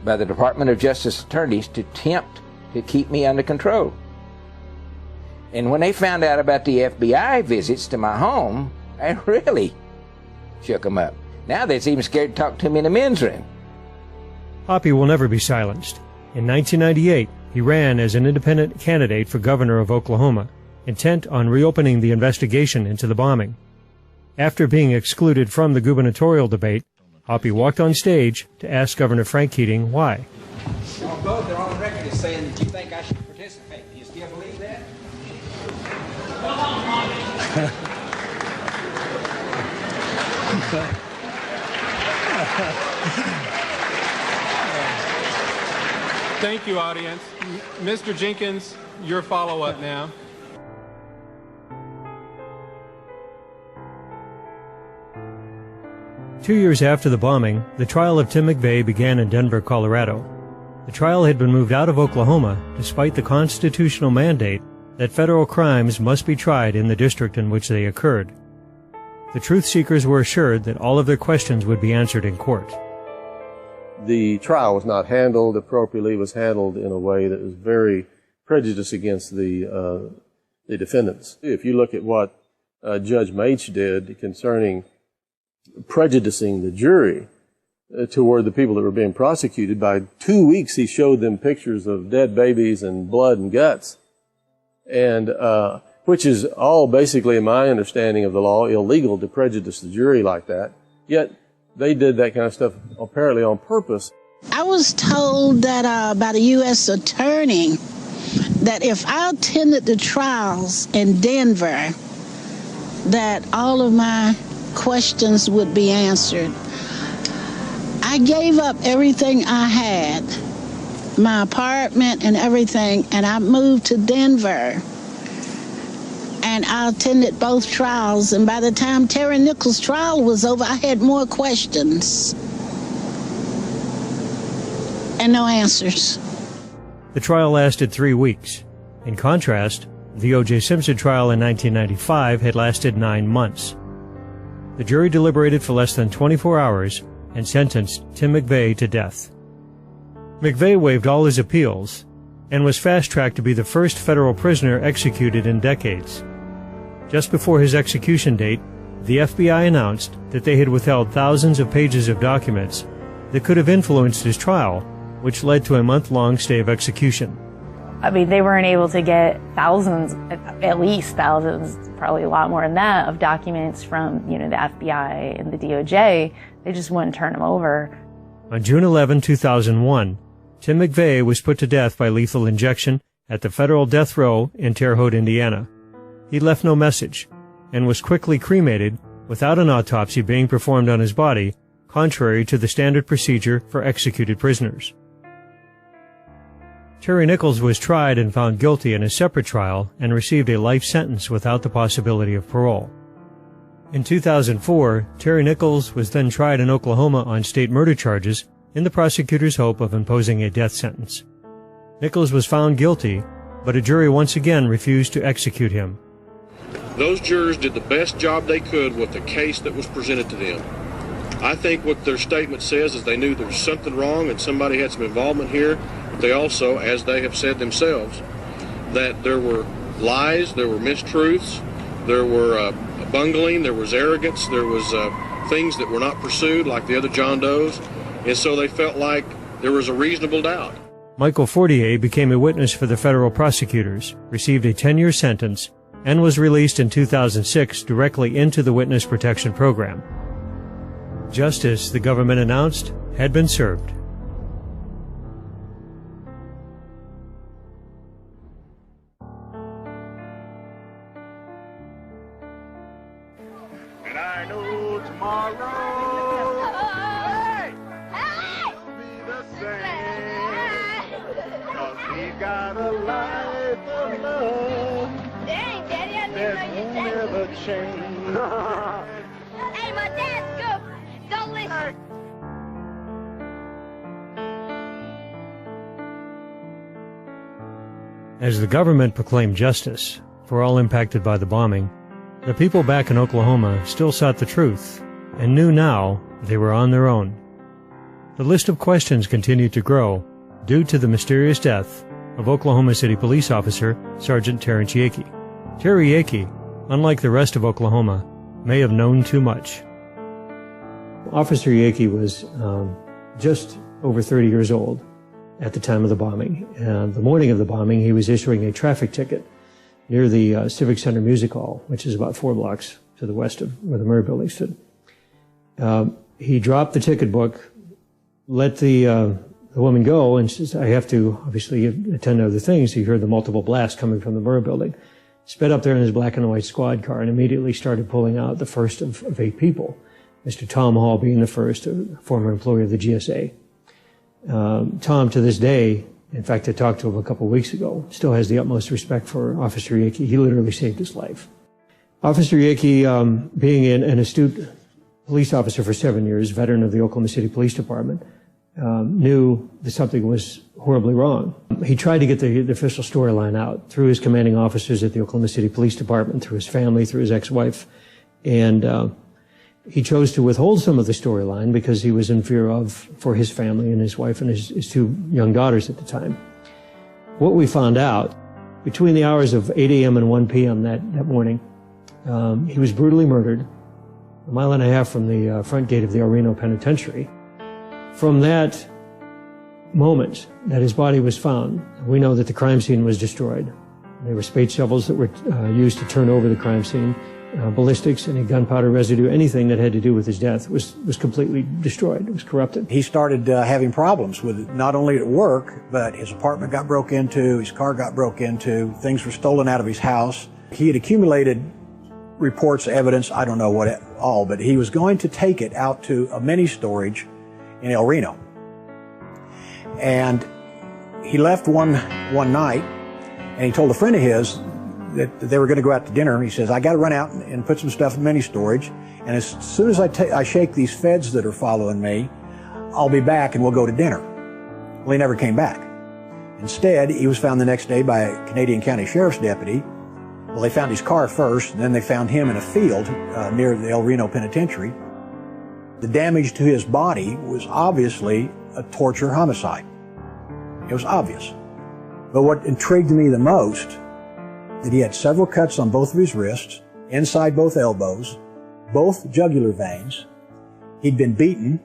by the Department of Justice attorneys to attempt to keep me under control. And when they found out about the FBI visits to my home, I really shook them up. Now they're even scared to talk to me in the men's room. Hoppy will never be silenced. In 1998, he ran as an independent candidate for governor of Oklahoma, intent on reopening the investigation into the bombing. After being excluded from the gubernatorial debate, Hoppy walked on stage to ask Governor Frank Keating why. Y'all both are on record as saying that you think I should participate. Do you still believe that? Thank you, audience. Mr. Jenkins, your follow-up now. Two years after the bombing, the trial of Tim McVeigh began in Denver, Colorado. The trial had been moved out of Oklahoma despite the constitutional mandate that federal crimes must be tried in the district in which they occurred. The truth seekers were assured that all of their questions would be answered in court. The trial was not handled appropriately. It was handled in a way that was very prejudiced against the defendants. If you look at what Judge Maitch did concerning prejudicing the jury toward the people that were being prosecuted, by 2 weeks he showed them pictures of dead babies and blood and guts, and which is all basically, in my understanding of the law, illegal to prejudice the jury like that. Yet they did that kind of stuff apparently on purpose. I was told that by the U.S. attorney that if I attended the trials in Denver, that all of my questions would be answered. I gave up everything I had, my apartment and everything, and I moved to Denver. And I attended both trials, and by the time Terry Nichols' trial was over, I had more questions and no answers. The trial lasted 3 weeks. In contrast, the O.J. Simpson trial in 1995 had lasted 9 months. The jury deliberated for less than 24 hours and sentenced Tim McVeigh to death. McVeigh waived all his appeals and was fast-tracked to be the first federal prisoner executed in decades. Just before his execution date, the FBI announced that they had withheld thousands of pages of documents that could have influenced his trial, which led to a month-long stay of execution. I mean, they weren't able to get thousands, at least thousands, probably a lot more than that, of documents from, the FBI and the DOJ. They just wouldn't turn them over. On June 11, 2001, Tim McVeigh was put to death by lethal injection at the federal death row in Terre Haute, Indiana. He left no message, and was quickly cremated without an autopsy being performed on his body, contrary to the standard procedure for executed prisoners. Terry Nichols was tried and found guilty in a separate trial and received a life sentence without the possibility of parole. In 2004, Terry Nichols was then tried in Oklahoma on state murder charges in the prosecutor's hope of imposing a death sentence. Nichols was found guilty, but a jury once again refused to execute him. Those jurors did the best job they could with the case that was presented to them. I think what their statement says is they knew there was something wrong and somebody had some involvement here, but they also, as they have said themselves, that there were lies, there were mistruths, there were bungling, there was arrogance, there was things that were not pursued like the other John Does, and so they felt like there was a reasonable doubt. Michael Fortier became a witness for the federal prosecutors, received a 10-year sentence, and was released in 2006 directly into the Witness Protection Program. Justice, the government announced, had been served. And I know tomorrow will be the same, 'cause we got a life of love that won't never change. Hey, my dad's good. Don't listen. As the government proclaimed justice for all impacted by the bombing, the people back in Oklahoma still sought the truth and knew now they were on their own. The list of questions continued to grow due to the mysterious death of Oklahoma City police officer Sergeant Terrence Yakey. Terry Yakey, unlike the rest of Oklahoma, may have known too much. Officer Yakey was just over 30 years old at the time of the bombing. And the morning of the bombing, he was issuing a traffic ticket near the Civic Center Music Hall, which is about 4 blocks to the west of where the Murray building stood. He dropped the ticket book, let the woman go, and says, I have to obviously attend to other things. He heard the multiple blasts coming from the Murray building. Sped up there in his black and white squad car and immediately started pulling out the first of 8 people. Mr. Tom Hall being the first, a former employee of the GSA. Tom, to this day, in fact, I talked to him a couple of weeks ago, still has the utmost respect for Officer Yakey. He literally saved his life. Officer Yakey, being an astute police officer for 7 years, veteran of the Oklahoma City Police Department, knew that something was horribly wrong. He tried to get the official storyline out through his commanding officers at the Oklahoma City Police Department, through his family, through his ex-wife, and he chose to withhold some of the storyline because he was in fear for his family and his wife and his 2 young daughters at the time. What we found out, between the hours of 8 a.m. and 1 p.m. that morning, he was brutally murdered 1.5 miles from the front gate of the El Reno Penitentiary. From that moment that his body was found, we know that the crime scene was destroyed. There were spade shovels that were used to turn over the crime scene. Ballistics, any gunpowder residue, anything that had to do with his death was completely destroyed. It was corrupted. He started having problems with it, not only at work, but his apartment got broke into, his car got broke into, things were stolen out of his house. He had accumulated reports, evidence, I don't know what all, but he was going to take it out to a mini storage in El Reno. And he left one night, and he told a friend of his that they were going to go out to dinner. He says, I got to run out and put some stuff in mini storage, and as soon as I shake these feds that are following me, I'll be back and we'll go to dinner. Well, he never came back. Instead, he was found the next day by a Canadian County Sheriff's deputy. Well, they found his car first, and then they found him in a field near the El Reno Penitentiary. The damage to his body was obviously a torture homicide. It was obvious. But what intrigued me the most, that he had several cuts on both of his wrists, inside both elbows, both jugular veins. He'd been beaten.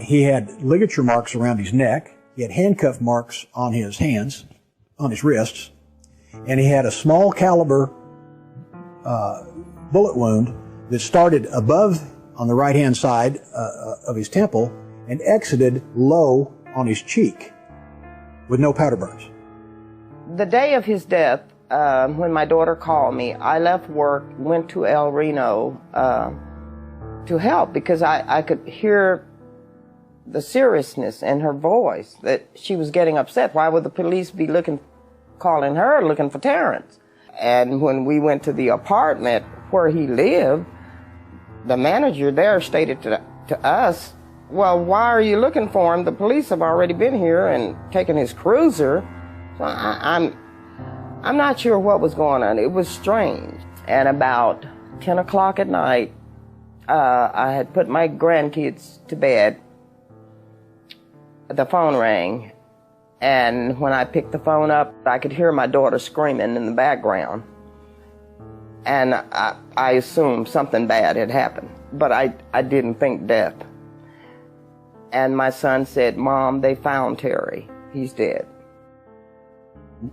He had ligature marks around his neck. He had handcuff marks on his hands, on his wrists. And he had a small caliber bullet wound that started above on the right-hand side of his temple and exited low on his cheek with no powder burns. The day of his death, when my daughter called me, I left work, went to El Reno to help because I could hear the seriousness in her voice, that she was getting upset. Why would the police be calling her looking for Terrence? And when we went to the apartment where he lived, the manager there stated to us, well, why are you looking for him? The police have already been here and taken his cruiser. So I'm not sure what was going on. It was strange. And about 10 o'clock at night, I had put my grandkids to bed. The phone rang, and when I picked the phone up, I could hear my daughter screaming in the background. And I assumed something bad had happened, but I didn't think death. And my son said, Mom, they found Terry. He's dead.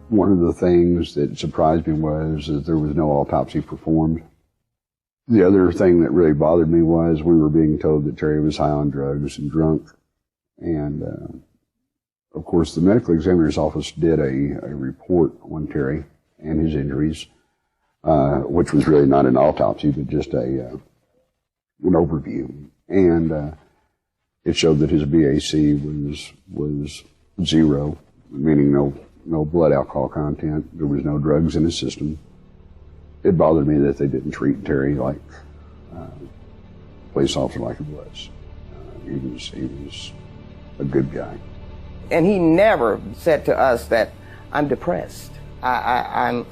One of the things that surprised me was that there was no autopsy performed. The other thing that really bothered me was we were being told that Terry was high on drugs and drunk. And, of course, the medical examiner's office did a report on Terry and his injuries, which was really not an autopsy, but just an overview. And it showed that his BAC was 0, meaning no blood alcohol content. There was no drugs in his system. It bothered me that they didn't treat Terry like a police officer like he was. He was a good guy. And he never said to us that I'm depressed. I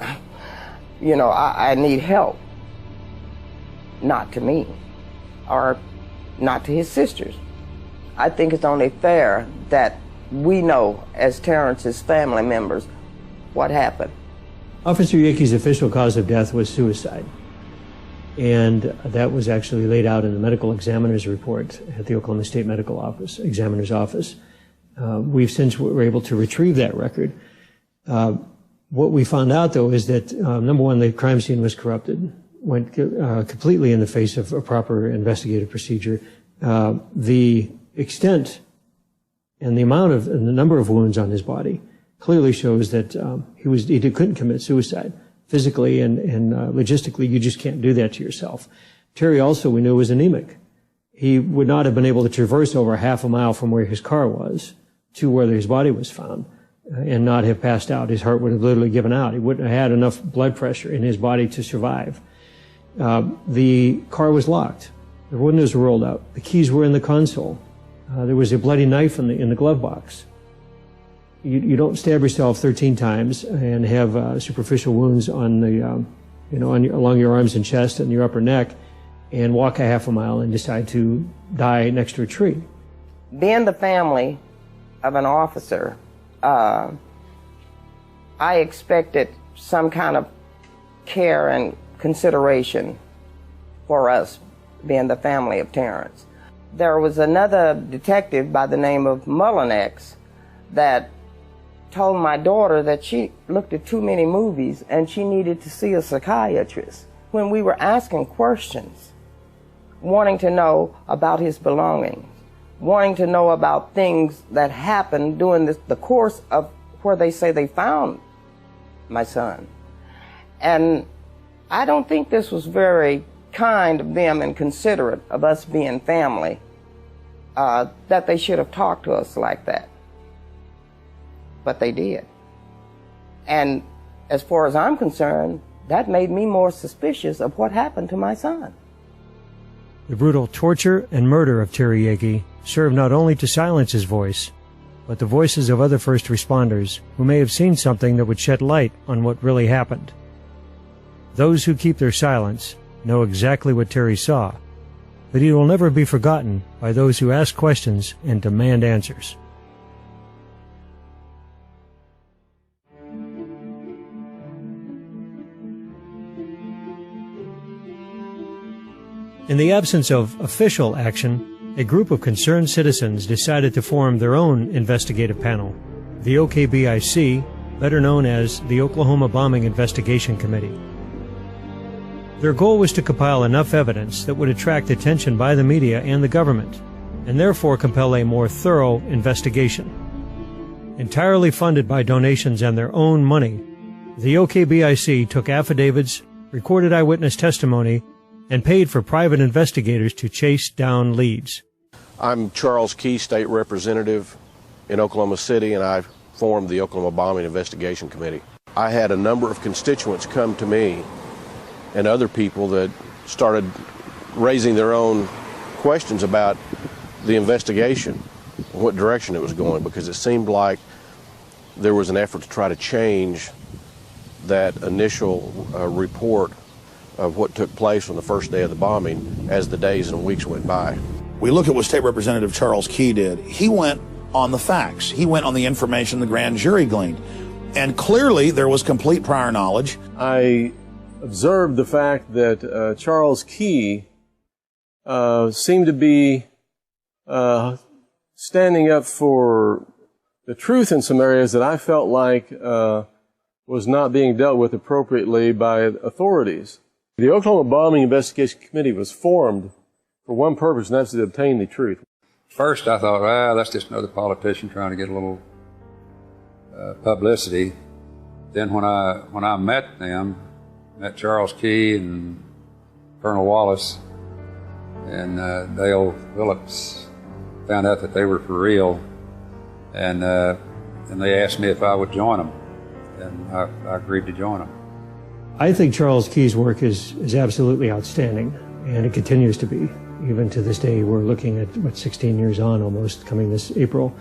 need help. Not to me, or not to his sisters. I think it's only fair that we know, as Terrence's family members, what happened. Officer Yakee's official cause of death was suicide. And that was actually laid out in the medical examiner's report at the Oklahoma State Medical Office, Examiner's Office. We've since were able to retrieve that record. What we found out, though, is that, number one, the crime scene was corrupted, went completely in the face of a proper investigative procedure. The extent and the amount of and the number of wounds on his body clearly shows that he couldn't commit suicide. Physically and logistically, you just can't do that to yourself. Terry also, we knew, was anemic. He would not have been able to traverse over half a mile from where his car was to where his body was found and not have passed out. His heart would have literally given out. He wouldn't have had enough blood pressure in his body to survive. The car was locked. The windows were rolled out. The keys were in the console. There was a bloody knife in the glove box. You don't stab yourself 13 times and have superficial wounds on the, along your arms and chest and your upper neck, and walk a half a mile and decide to die next to a tree. Being the family of an officer, I expected some kind of care and consideration for us, being the family of Terrence. There was another detective by the name of Mullinex that told my daughter that she looked at too many movies and she needed to see a psychiatrist. When we were asking questions, wanting to know about his belongings, wanting to know about things that happened during the course of where they say they found my son. And I don't think this was very kind of them and considerate of us being family, that they should have talked to us like that. But they did. And as far as I'm concerned, that made me more suspicious of what happened to my son. The brutal torture and murder of Terry Yakee served not only to silence his voice, but the voices of other first responders who may have seen something that would shed light on what really happened. Those who keep their silence know exactly what Terry saw, but he will never be forgotten by those who ask questions and demand answers. In the absence of official action, a group of concerned citizens decided to form their own investigative panel, the OKBIC, better known as the Oklahoma Bombing Investigation Committee. Their goal was to compile enough evidence that would attract attention by the media and the government, and therefore compel a more thorough investigation. Entirely funded by donations and their own money, The OKBIC took affidavits, recorded eyewitness testimony, and paid for private investigators to chase down leads. I'm Charles Key, State Representative in Oklahoma City, and I formed the Oklahoma Bombing Investigation Committee. I had a number of constituents come to me and other people that started raising their own questions about the investigation, what direction it was going, because it seemed like there was an effort to try to change that initial report of what took place on the first day of the bombing as the days and weeks went by. We look at what State Representative Charles Key did. He went on the facts. He went on the information the grand jury gleaned. And clearly there was complete prior knowledge. I observed the fact that Charles Key seemed to be standing up for the truth in some areas that I felt like was not being dealt with appropriately by authorities. The Oklahoma Bombing Investigation Committee was formed for one purpose, and that's to obtain the truth. First I thought, that's just another politician trying to get a little publicity. Then when I met Charles Key and Colonel Wallace and Dale Phillips, found out that they were for real, and they asked me if I would join them, and I agreed to join them. I think Charles Key's work is absolutely outstanding, and it continues to be. Even to this day, we're looking at, 16 years on almost, coming this April.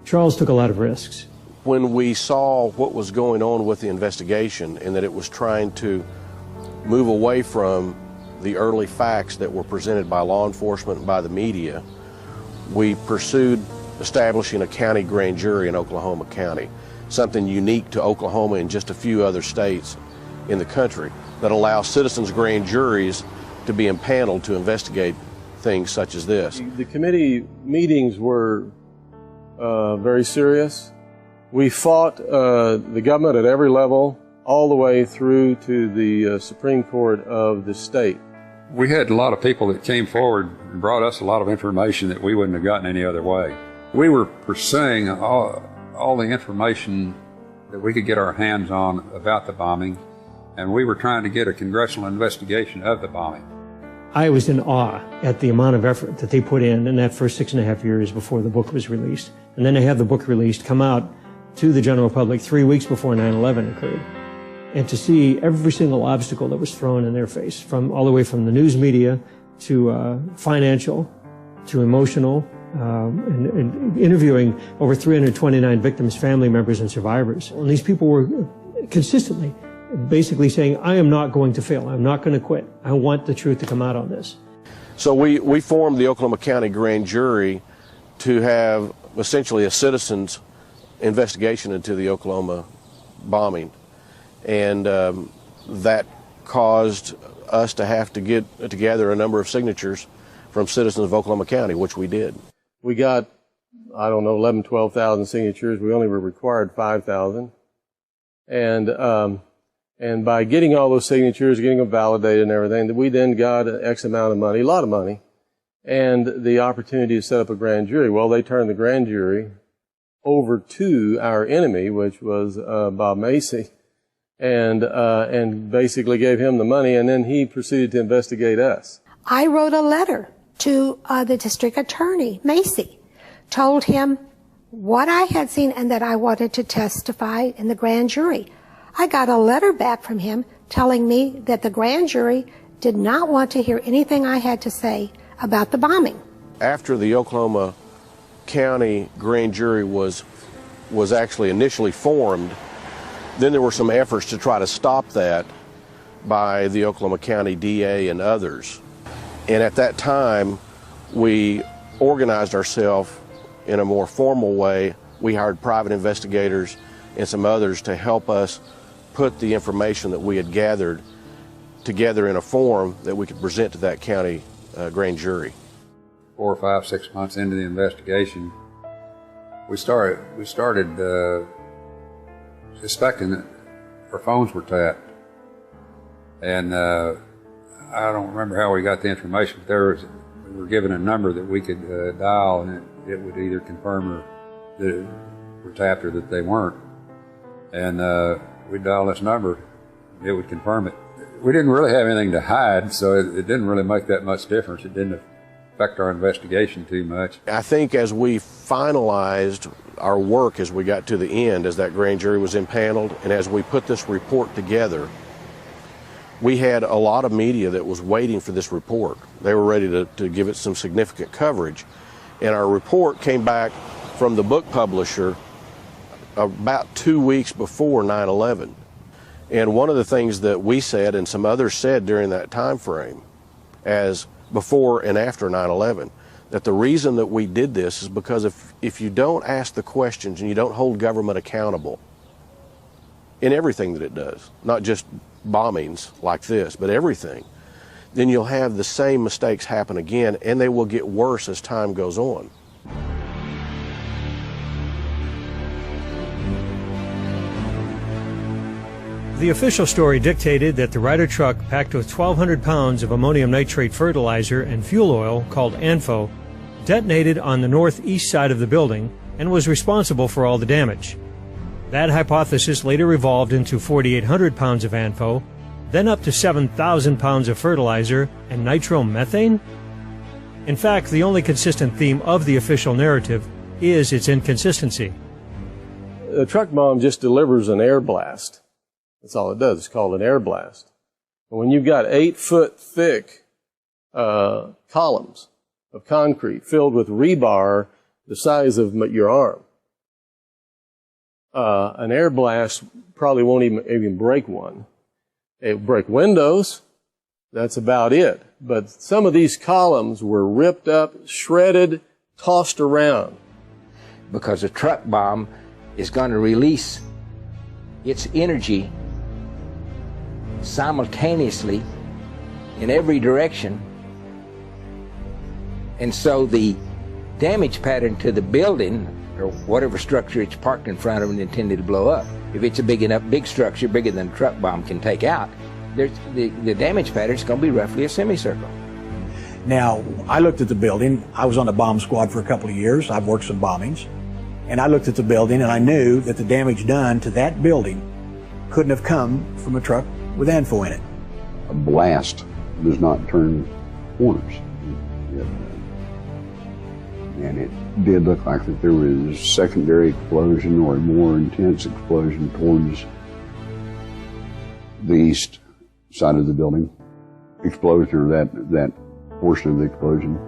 Charles took a lot of risks. When we saw what was going on with the investigation and that it was trying to move away from the early facts that were presented by law enforcement and by the media, we pursued establishing a county grand jury in Oklahoma County, something unique to Oklahoma and just a few other states in the country that allows citizens' grand juries to be impaneled to investigate things such as this. The committee meetings were very serious. We fought the government at every level, all the way through to the Supreme Court of the state. We had a lot of people that came forward and brought us a lot of information that we wouldn't have gotten any other way. We were pursuing all the information that we could get our hands on about the bombing, and we were trying to get a congressional investigation of the bombing. I was in awe at the amount of effort that they put in that first 6.5 years before the book was released. And then to have the book released, come out to the general public 3 weeks before 9/11 occurred. And to see every single obstacle that was thrown in their face, all the way from the news media to financial, to emotional, and interviewing over 329 victims, family members, and survivors. And these people were consistently basically saying, I am not going to fail. I'm not going to quit. I want the truth to come out on this. So we formed the Oklahoma County Grand Jury to have essentially a citizens' investigation into the Oklahoma bombing. And that caused us to have to get together a number of signatures from citizens of Oklahoma County, which we did. We got, 11,000, 12,000 signatures. We only were required 5,000. And by getting all those signatures, getting them validated and everything, we then got an X amount of money, a lot of money, and the opportunity to set up a grand jury. Well, they turned the grand jury over to our enemy, which was Bob Macy, and basically gave him the money, and then he proceeded to investigate us. I wrote a letter to the district attorney, Macy, told him what I had seen and that I wanted to testify in the grand jury. I got a letter back from him telling me that the grand jury did not want to hear anything I had to say about the bombing. After the Oklahoma County Grand Jury was actually initially formed, then there were some efforts to try to stop that by the Oklahoma County DA and others. And at that time, we organized ourselves in a more formal way. We hired private investigators and some others to help us put the information that we had gathered together in a form that we could present to that county grand jury. 4 or 5, 6 months into the investigation, we started suspecting that our phones were tapped. And I don't remember how we got the information, but we were given a number that we could dial, and it would either confirm or that it were tapped or that they weren't. And we'd dial this number, it would confirm it. We didn't really have anything to hide, so it didn't really make that much difference. It didn't affect our investigation too much. I think as we finalized our work, as we got to the end, as that grand jury was impaneled, and as we put this report together, we had a lot of media that was waiting for this report. They were ready to give it some significant coverage. And our report came back from the book publisher about 2 weeks before 9/11. And one of the things that we said and some others said during that time frame, as before and after 9/11, that the reason that we did this is because if you don't ask the questions and you don't hold government accountable in everything that it does, not just bombings like this, but everything, then you'll have the same mistakes happen again, and they will get worse as time goes on. The official story dictated that the Ryder truck packed with 1,200 pounds of ammonium nitrate fertilizer and fuel oil, called ANFO, detonated on the northeast side of the building and was responsible for all the damage. That hypothesis later evolved into 4,800 pounds of ANFO, then up to 7,000 pounds of fertilizer and nitromethane? In fact, the only consistent theme of the official narrative is its inconsistency. A truck bomb just delivers an air blast. That's all it does. It's called an air blast. And when you've got 8-foot thick columns of concrete filled with rebar the size of your arm, an air blast probably won't even break one. It will break windows. That's about it. But some of these columns were ripped up, shredded, tossed around. Because a truck bomb is going to release its energy simultaneously in every direction. And so the damage pattern to the building or whatever structure it's parked in front of and intended to blow up, if it's a big structure, bigger than a truck bomb can take out, the damage pattern is going to be roughly a semicircle. Now, I looked at the building. I was on the bomb squad for a couple of years. I've worked some bombings. And I looked at the building and I knew that the damage done to that building couldn't have come from a truck with ANFO in it. A blast does not turn corners. And it did look like that there was a secondary explosion or a more intense explosion towards the east side of the building. Explosion, or that portion of the explosion,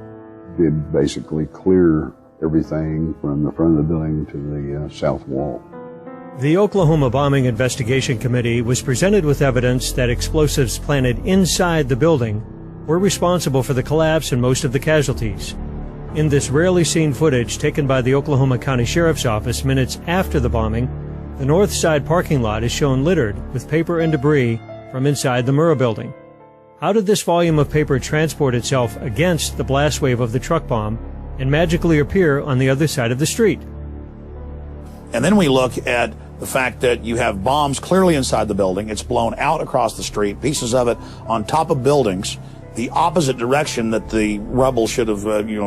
did basically clear everything from the front of the building to the south wall. The Oklahoma Bombing Investigation Committee was presented with evidence that explosives planted inside the building were responsible for the collapse and most of the casualties. In this rarely seen footage taken by the Oklahoma County Sheriff's Office minutes after the bombing, the north side parking lot is shown littered with paper and debris from inside the Murrah building. How did this volume of paper transport itself against the blast wave of the truck bomb and magically appear on the other side of the street? And then we look at the fact that you have bombs clearly inside the building. It's blown out across the street, pieces of it on top of buildings, the opposite direction that the rubble should have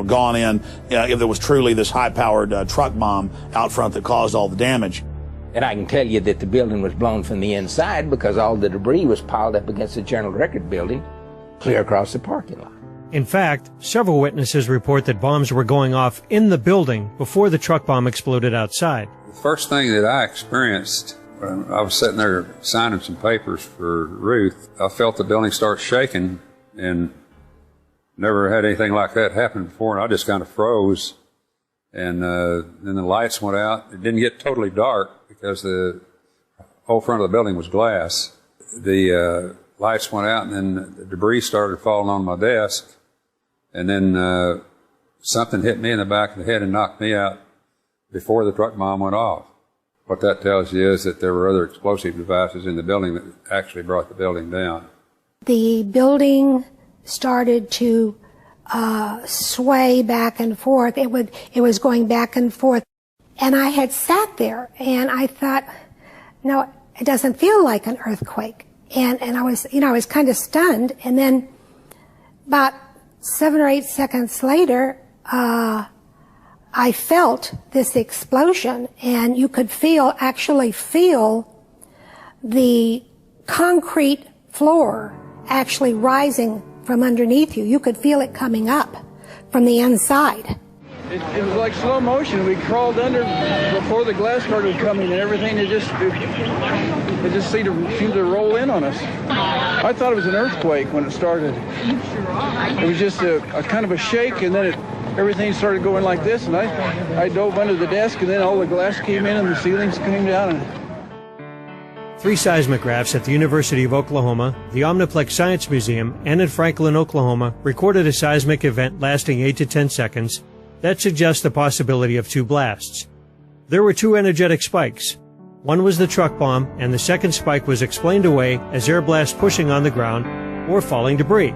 gone in if there was truly this high-powered truck bomb out front that caused all the damage. And I can tell you that the building was blown from the inside because all the debris was piled up against the Journal Record building clear across the parking lot. In fact, several witnesses report that bombs were going off in the building before the truck bomb exploded outside. The first thing that I experienced when I was sitting there signing some papers for Ruth, I felt the building start shaking, and never had anything like that happen before, and I just kind of froze. And then the lights went out. It didn't get totally dark because the whole front of the building was glass. The lights went out, and then the debris started falling on my desk. And then something hit me in the back of the head and knocked me out before the truck bomb went off. What that tells you is that there were other explosive devices in the building that actually brought the building down. The building started to sway back and forth. It was going back and forth. And I had sat there and I thought, no, it doesn't feel like an earthquake. And I was kind of stunned. And then about 7 or 8 seconds later, I felt this explosion, and you could actually feel the concrete floor actually rising from underneath you. You could feel it coming up from the inside. It was like slow motion. We crawled under before the glass started coming, and everything it just seemed to roll in on us. I thought it was an earthquake when it started. It was just a kind of a shake, and then everything started going like this, and I dove under the desk, and then all the glass came in and the ceilings came down. 3 seismographs at the University of Oklahoma, the Omniplex Science Museum, and in Franklin, Oklahoma, recorded a seismic event lasting 8 to 10 seconds that suggests the possibility of 2 blasts. There were 2 energetic spikes. One was the truck bomb, and the second spike was explained away as air blast pushing on the ground or falling debris.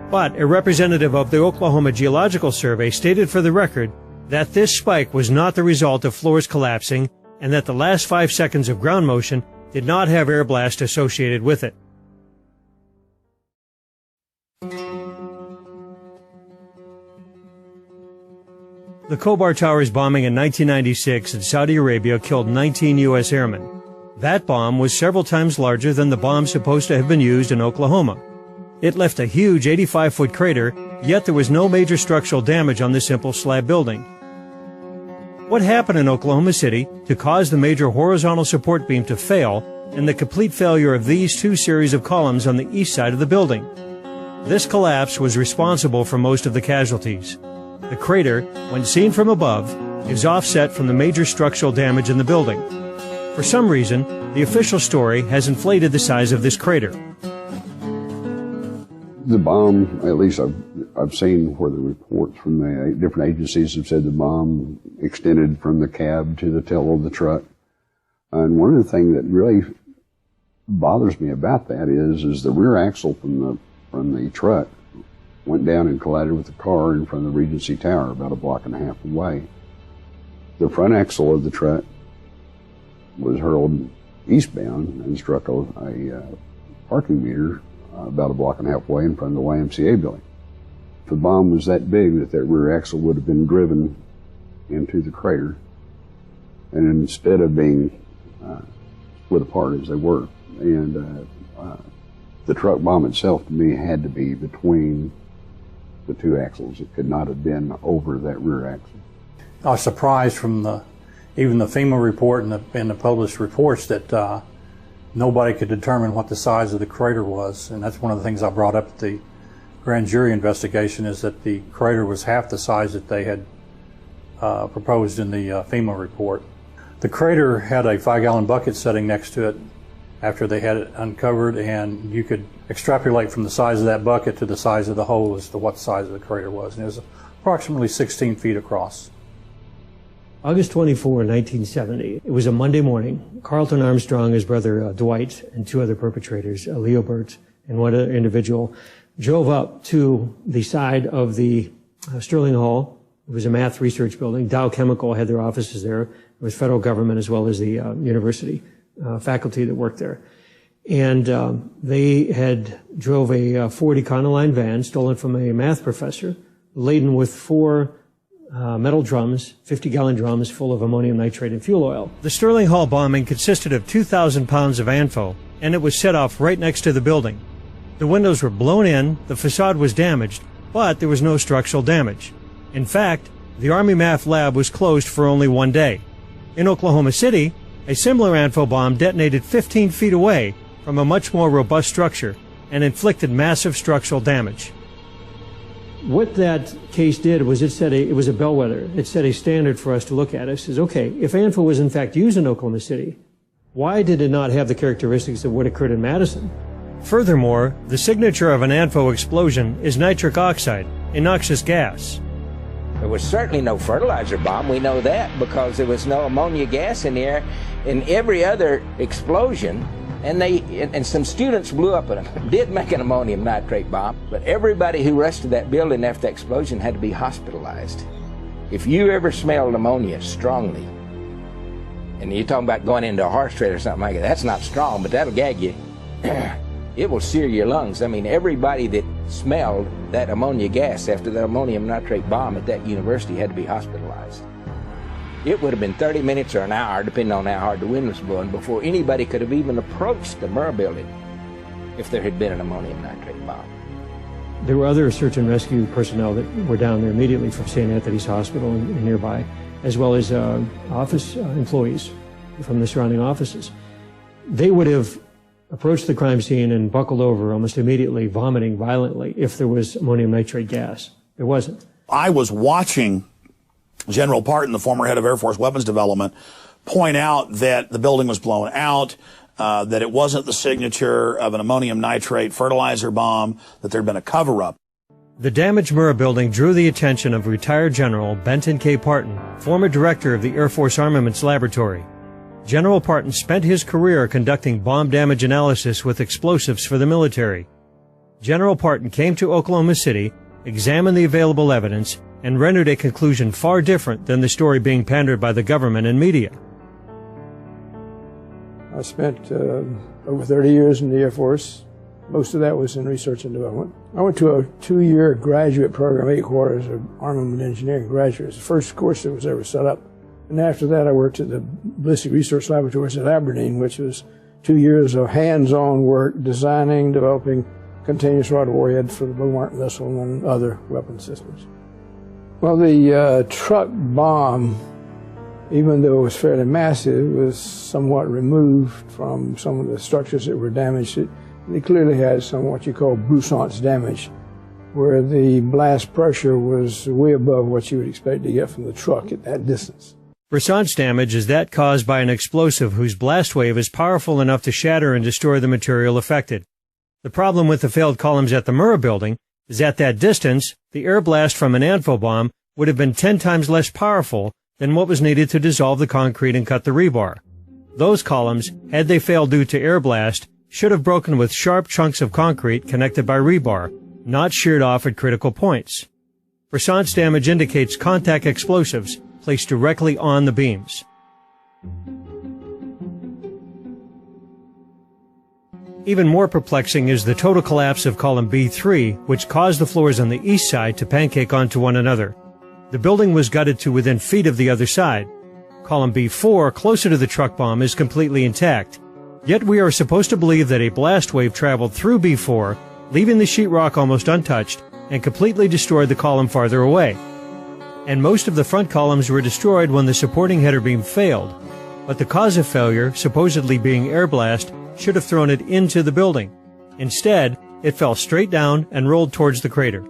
But a representative of the Oklahoma Geological Survey stated for the record that this spike was not the result of floors collapsing and that the last 5 seconds of ground motion did not have air blast associated with it. The Khobar Towers bombing in 1996 in Saudi Arabia killed 19 U.S. airmen. That bomb was several times larger than the bomb supposed to have been used in Oklahoma. It left a huge 85-foot crater, yet there was no major structural damage on the simple slab building. What happened in Oklahoma City to cause the major horizontal support beam to fail and the complete failure of these 2 series of columns on the east side of the building? This collapse was responsible for most of the casualties. The crater, when seen from above, is offset from the major structural damage in the building. For some reason, the official story has inflated the size of this crater. The bomb, at least I've seen where the reports from the different agencies have said the bomb extended from the cab to the tail of the truck. And one of the things that really bothers me about that is the rear axle from the truck went down and collided with the car in front of the Regency Tower about 1.5 blocks away. The front axle of the truck was hurled eastbound and struck a parking meter about 1.5 blocks away in front of the YMCA building. If the bomb was that big that rear axle would have been driven into the crater, and instead of being split apart as they were, and the truck bomb itself to me had to be between the 2 axles. It could not have been over that rear axle. I was surprised from even the FEMA report and the published reports that nobody could determine what the size of the crater was, and that's one of the things I brought up at the grand jury investigation, is that the crater was half the size that they had proposed in the FEMA report. The crater had a 5-gallon bucket sitting next to it after they had it uncovered, and you could extrapolate from the size of that bucket to the size of the hole as to what size of the crater was, and it was approximately 16 feet across. August 24, 1970. It was a Monday morning. Carlton Armstrong, his brother Dwight, and 2 other perpetrators, Leo Burt and one other individual, drove up to the side of the Sterling Hall. It was a math research building. Dow Chemical had their offices there. It was federal government as well as the university faculty that worked there. And they had drove a Ford Econoline van stolen from a math professor, laden with 4 metal drums, 50-gallon drums full of ammonium nitrate and fuel oil. The Sterling Hall bombing consisted of 2,000 pounds of ANFO, and it was set off right next to the building. The windows were blown in, the facade was damaged, but there was no structural damage. In fact, the Army Math Lab was closed for only 1 day. In Oklahoma City, a similar ANFO bomb detonated 15 feet away from a much more robust structure and inflicted massive structural damage. What that case did was it was a bellwether. It set a standard for us to look at. It says, okay, if ANFO was in fact used in Oklahoma City, why did it not have the characteristics of what occurred in Madison? Furthermore, the signature of an ANFO explosion is nitric oxide, a noxious gas. There was certainly no fertilizer bomb. We know that because there was no ammonia gas in the air. In every other explosion, and some students blew up did make an ammonium nitrate bomb, but everybody who rushed to that building after the explosion had to be hospitalized. If you ever smelled ammonia strongly, and you're talking about going into a horse trade or something like that, that's not strong, but that'll gag you. It will sear your lungs. I mean, everybody that smelled that ammonia gas after the ammonium nitrate bomb at that university had to be hospitalized. It would have been 30 minutes or an hour, depending on how hard the wind was blowing, before anybody could have even approached the Murrah building if there had been an ammonium nitrate bomb. There were other search and rescue personnel that were down there immediately from St. Anthony's Hospital and nearby, as well as office employees from the surrounding offices. They would have approached the crime scene and buckled over almost immediately, vomiting violently, if there was ammonium nitrate gas. There wasn't. I was watching General Parton, the former head of Air Force Weapons Development, point out that the building was blown out, that it wasn't the signature of an ammonium nitrate fertilizer bomb, that there had been a cover-up. The damaged Murrah building drew the attention of retired General Benton K. Parton, former director of the Air Force Armaments Laboratory. General Parton spent his career conducting bomb damage analysis with explosives for the military. General Parton came to Oklahoma City, examined the available evidence, and rendered a conclusion far different than the story being pandered by the government and media. I spent over 30 years in the Air Force. Most of that was in research and development. I went to a 2-year graduate program, 8 quarters of armament engineering graduate. It was the first course that was ever set up. And after that, I worked at the Ballistic Research Laboratories at Aberdeen, which was 2 years of hands-on work designing, developing continuous rod warheads for the MONARCH missile and other weapon systems. Well, the truck bomb, even though it was fairly massive, was somewhat removed from some of the structures that were damaged. It clearly had some what you call Broussard's damage, where the blast pressure was way above what you would expect to get from the truck at that distance. Broussard's damage is that caused by an explosive whose blast wave is powerful enough to shatter and destroy the material affected. The problem with the failed columns at the Murrah building is at that distance, the air blast from an ANFO bomb would have been 10 times less powerful than what was needed to dissolve the concrete and cut the rebar. Those columns, had they failed due to air blast, should have broken with sharp chunks of concrete connected by rebar, not sheared off at critical points. Broussard's damage indicates contact explosives placed directly on the beams. Even more perplexing is the total collapse of column B3, which caused the floors on the east side to pancake onto one another. The building was gutted to within feet of the other side. Column B4, closer to the truck bomb, is completely intact. Yet we are supposed to believe that a blast wave traveled through B4, leaving the sheetrock almost untouched, and completely destroyed the column farther away. And most of the front columns were destroyed when the supporting header beam failed. But the cause of failure, supposedly being air blast, should have thrown it into the building. Instead, it fell straight down and rolled towards the crater.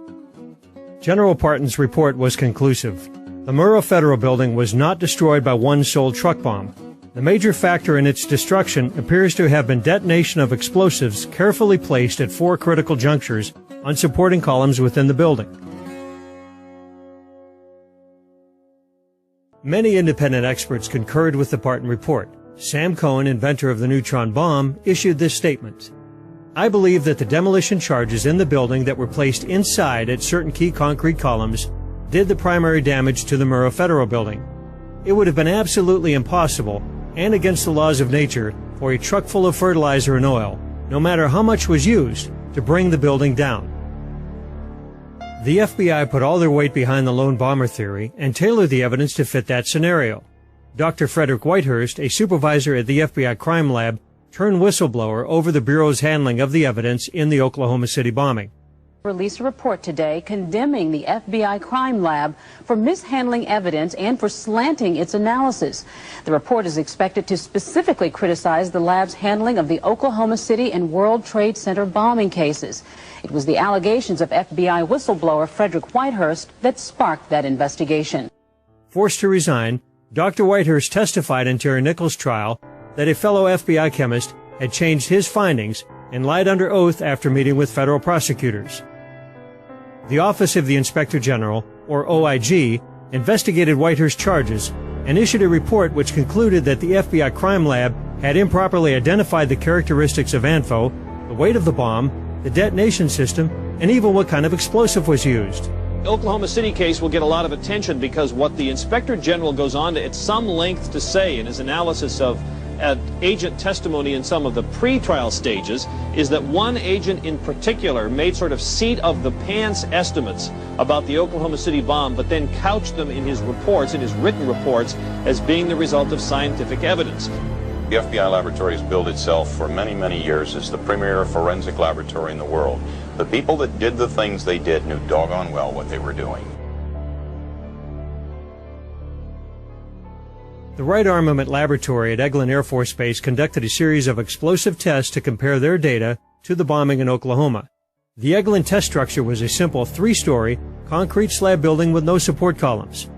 General Parton's report was conclusive. The Murrah Federal Building was not destroyed by one sole truck bomb. The major factor in its destruction appears to have been detonation of explosives carefully placed at 4 critical junctures on supporting columns within the building. Many independent experts concurred with the Parton report. Sam Cohen, inventor of the neutron bomb, issued this statement. I believe that the demolition charges in the building that were placed inside at certain key concrete columns did the primary damage to the Murrah Federal Building. It would have been absolutely impossible and against the laws of nature for a truck full of fertilizer and oil, no matter how much was used, to bring the building down. The FBI put all their weight behind the lone bomber theory and tailored the evidence to fit that scenario. Dr. Frederick Whitehurst, a supervisor at the FBI crime lab, turned whistleblower over the Bureau's handling of the evidence in the Oklahoma City bombing. Released a report today condemning the FBI crime lab for mishandling evidence and for slanting its analysis. The report is expected to specifically criticize the lab's handling of the Oklahoma City and World Trade Center bombing cases. It was the allegations of FBI whistleblower Frederick Whitehurst that sparked that investigation. Forced to resign, Dr. Whitehurst testified in Terry Nichols' trial that a fellow FBI chemist had changed his findings and lied under oath after meeting with federal prosecutors. The Office of the Inspector General, or OIG, investigated Whitehurst's charges and issued a report which concluded that the FBI crime lab had improperly identified the characteristics of ANFO, the weight of the bomb, the detonation system, and even what kind of explosive was used. The Oklahoma City case will get a lot of attention because what the Inspector General goes on to at some length to say in his analysis of agent testimony in some of the pre-trial stages is that one agent in particular made sort of seat-of-the-pants estimates about the Oklahoma City bomb, but then couched them in his reports, in his written reports, as being the result of scientific evidence. The FBI laboratory has billed itself for many, many years as the premier forensic laboratory in the world. The people that did the things they did knew doggone well what they were doing. The Wright Armament Laboratory at Eglin Air Force Base conducted a series of explosive tests to compare their data to the bombing in Oklahoma. The Eglin test structure was a simple 3-story concrete slab building with no support columns.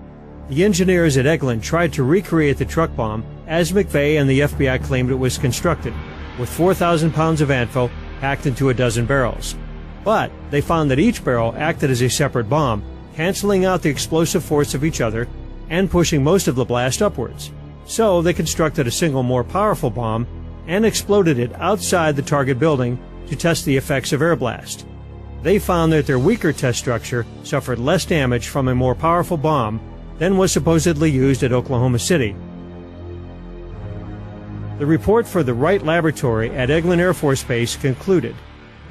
The engineers at Eglin tried to recreate the truck bomb as McVeigh and the FBI claimed it was constructed, with 4,000 pounds of ANFO packed into a dozen barrels. But they found that each barrel acted as a separate bomb, canceling out the explosive force of each other and pushing most of the blast upwards. So they constructed a single more powerful bomb and exploded it outside the target building to test the effects of air blast. They found that their weaker test structure suffered less damage from a more powerful bomb than was supposedly used at Oklahoma City. The report for the Wright Laboratory at Eglin Air Force Base concluded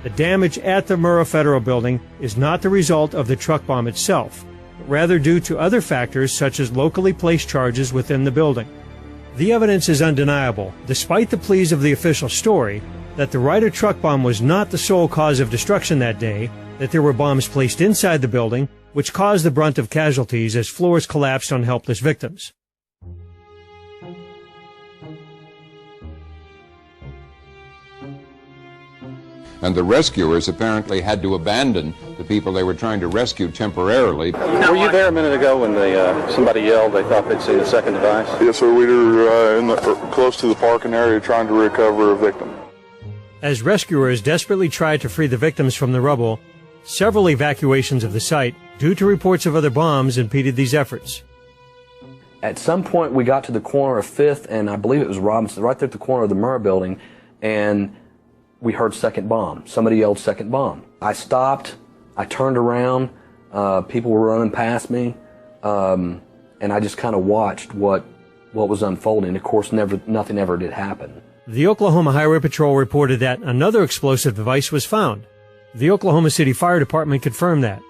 the damage at the Murrah Federal Building is not the result of the truck bomb itself, but rather due to other factors such as locally placed charges within the building. The evidence is undeniable, despite the pleas of the official story, that the Wright truck bomb was not the sole cause of destruction that day, that there were bombs placed inside the building, which caused the brunt of casualties as floors collapsed on helpless victims. And the rescuers apparently had to abandon the people they were trying to rescue temporarily. Were you there a minute ago when somebody yelled they thought they'd seen the second device? Yes, sir. We were close to the parking area trying to recover a victim. As rescuers desperately tried to free the victims from the rubble, several evacuations of the site, due to reports of other bombs, impeded these efforts. At some point, we got to the corner of 5th, and I believe it was Robinson, right there at the corner of the Murrah building, and we heard second bomb. Somebody yelled second bomb. I stopped. I turned around. People were running past me, and I just kind of watched what was unfolding. Of course, nothing ever did happen. The Oklahoma Highway Patrol reported that another explosive device was found. The Oklahoma City Fire Department confirmed that.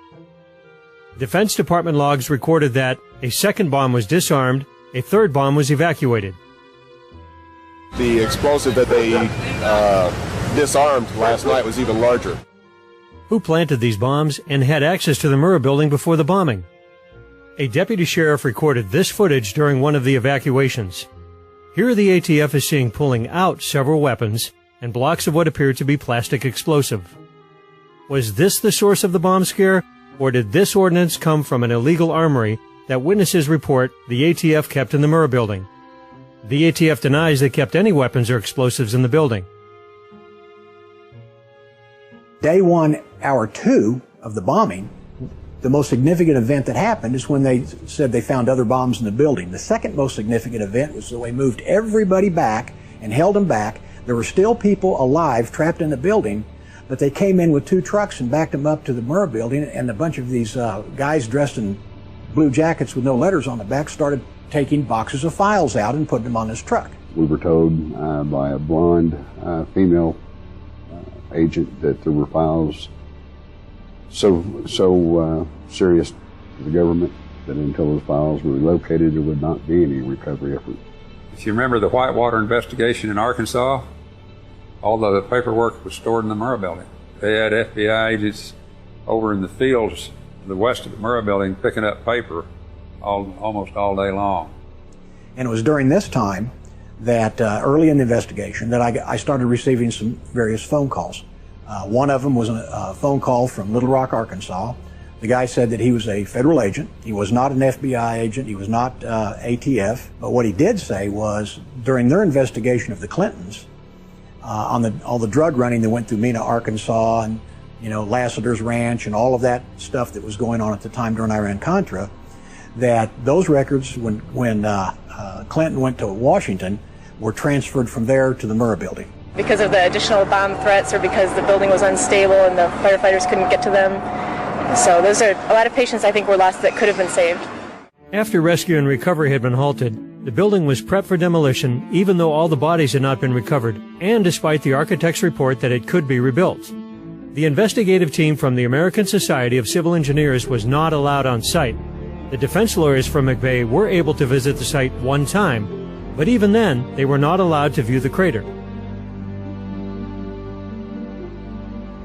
Defense Department logs recorded that a second bomb was disarmed, a third bomb was evacuated. The explosive that they disarmed last night was even larger. Who planted these bombs and had access to the Murrah building before the bombing? A deputy sheriff recorded this footage during one of the evacuations. Here the ATF is seen pulling out several weapons and blocks of what appeared to be plastic explosive. Was this the source of the bomb scare, or did this ordnance come from an illegal armory that witnesses report the ATF kept in the Murrah building? The ATF denies they kept any weapons or explosives in the building. Day 1, hour 2 of the bombing, the most significant event that happened is when they said they found other bombs in the building. The second most significant event was that they moved everybody back and held them back. There were still people alive trapped in the building, but they came in with 2 trucks and backed them up to the Murrah building, and a bunch of these guys dressed in blue jackets with no letters on the back started taking boxes of files out and putting them on this truck. We were told by a blonde female agent that there were files so serious to the government that until those files were located, there would not be any recovery effort. If you remember the Whitewater investigation in Arkansas, all the paperwork was stored in the Murrah building. They had FBI agents over in the fields to the west of the Murrah building picking up paper almost all day long. And it was during this time that early in the investigation that I started receiving some various phone calls. One of them was a phone call from Little Rock, Arkansas. The guy said that he was a federal agent. He was not an FBI agent. He was not ATF. But what he did say was during their investigation of the Clintons, on all the drug running that went through Mena, Arkansas, and Lassiter's Ranch and all of that stuff that was going on at the time during Iran-Contra, that those records, when Clinton went to Washington, were transferred from there to the Murrah building. Because of the additional bomb threats or because the building was unstable and the firefighters couldn't get to them. So those are a lot of patients I think were lost that could have been saved. After rescue and recovery had been halted, The building was prepped for demolition even though all the bodies had not been recovered, and despite the architect's report that it could be rebuilt. The investigative team from the American Society of Civil Engineers was not allowed on site. The defense lawyers from McVeigh were able to visit the site one time, but even then, they were not allowed to view the crater.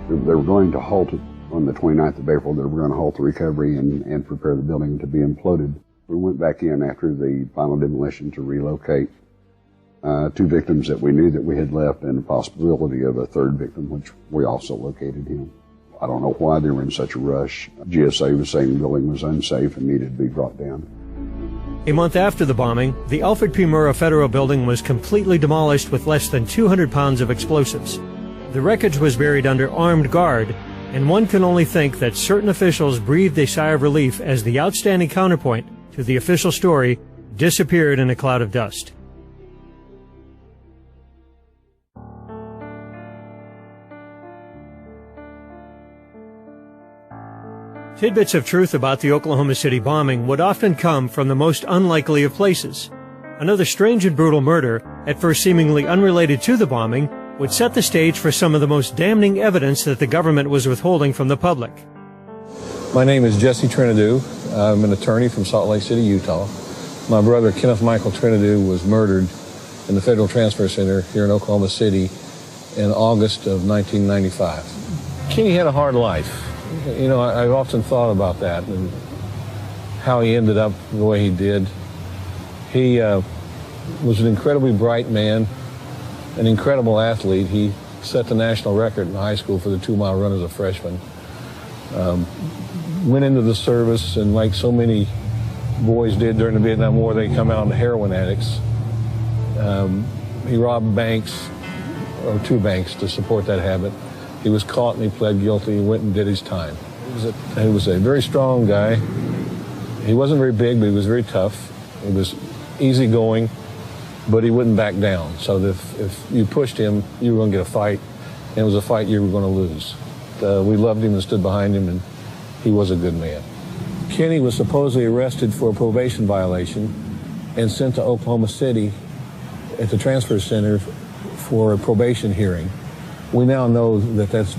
They were going to halt it on the 29th of April. They were going to halt the recovery and prepare the building to be imploded. We went back in after the final demolition to relocate 2 victims that we knew that we had left, and the possibility of a 3rd victim, which we also located him. I don't know why they were in such a rush. GSA was saying the building was unsafe and needed to be brought down. A month after the bombing, the Alfred P. Murrah Federal Building was completely demolished with less than 200 pounds of explosives. The wreckage was buried under armed guard, and one can only think that certain officials breathed a sigh of relief as the outstanding counterpoint to the official story disappeared in a cloud of dust. Tidbits of truth about the Oklahoma City bombing would often come from the most unlikely of places. Another strange and brutal murder, at first seemingly unrelated to the bombing, would set the stage for some of the most damning evidence that the government was withholding from the public. My name is Jesse Trinidou. I'm an attorney from Salt Lake City, Utah. My brother, Kenneth Michael Trinidou, was murdered in the Federal Transfer Center here in Oklahoma City in August of 1995. Kenny had a hard life. You know, I've often thought about that and how he ended up the way he did. He was an incredibly bright man, an incredible athlete. He set the national record in high school for the 2-mile run as a freshman. Went into the service, and like so many boys did during the Vietnam War, they come out heroin addicts. He robbed banks, or 2 banks, to support that habit. He was caught and he pled guilty. He went and did his time. He was a very strong guy. He wasn't very big, but he was very tough. He was easygoing, but he wouldn't back down. So if you pushed him, you were going to get a fight, and it was a fight you were going to lose. We loved him and stood behind him, and he was a good man. Kenny was supposedly arrested for a probation violation and sent to Oklahoma City at the transfer center for a probation hearing. We now know that that's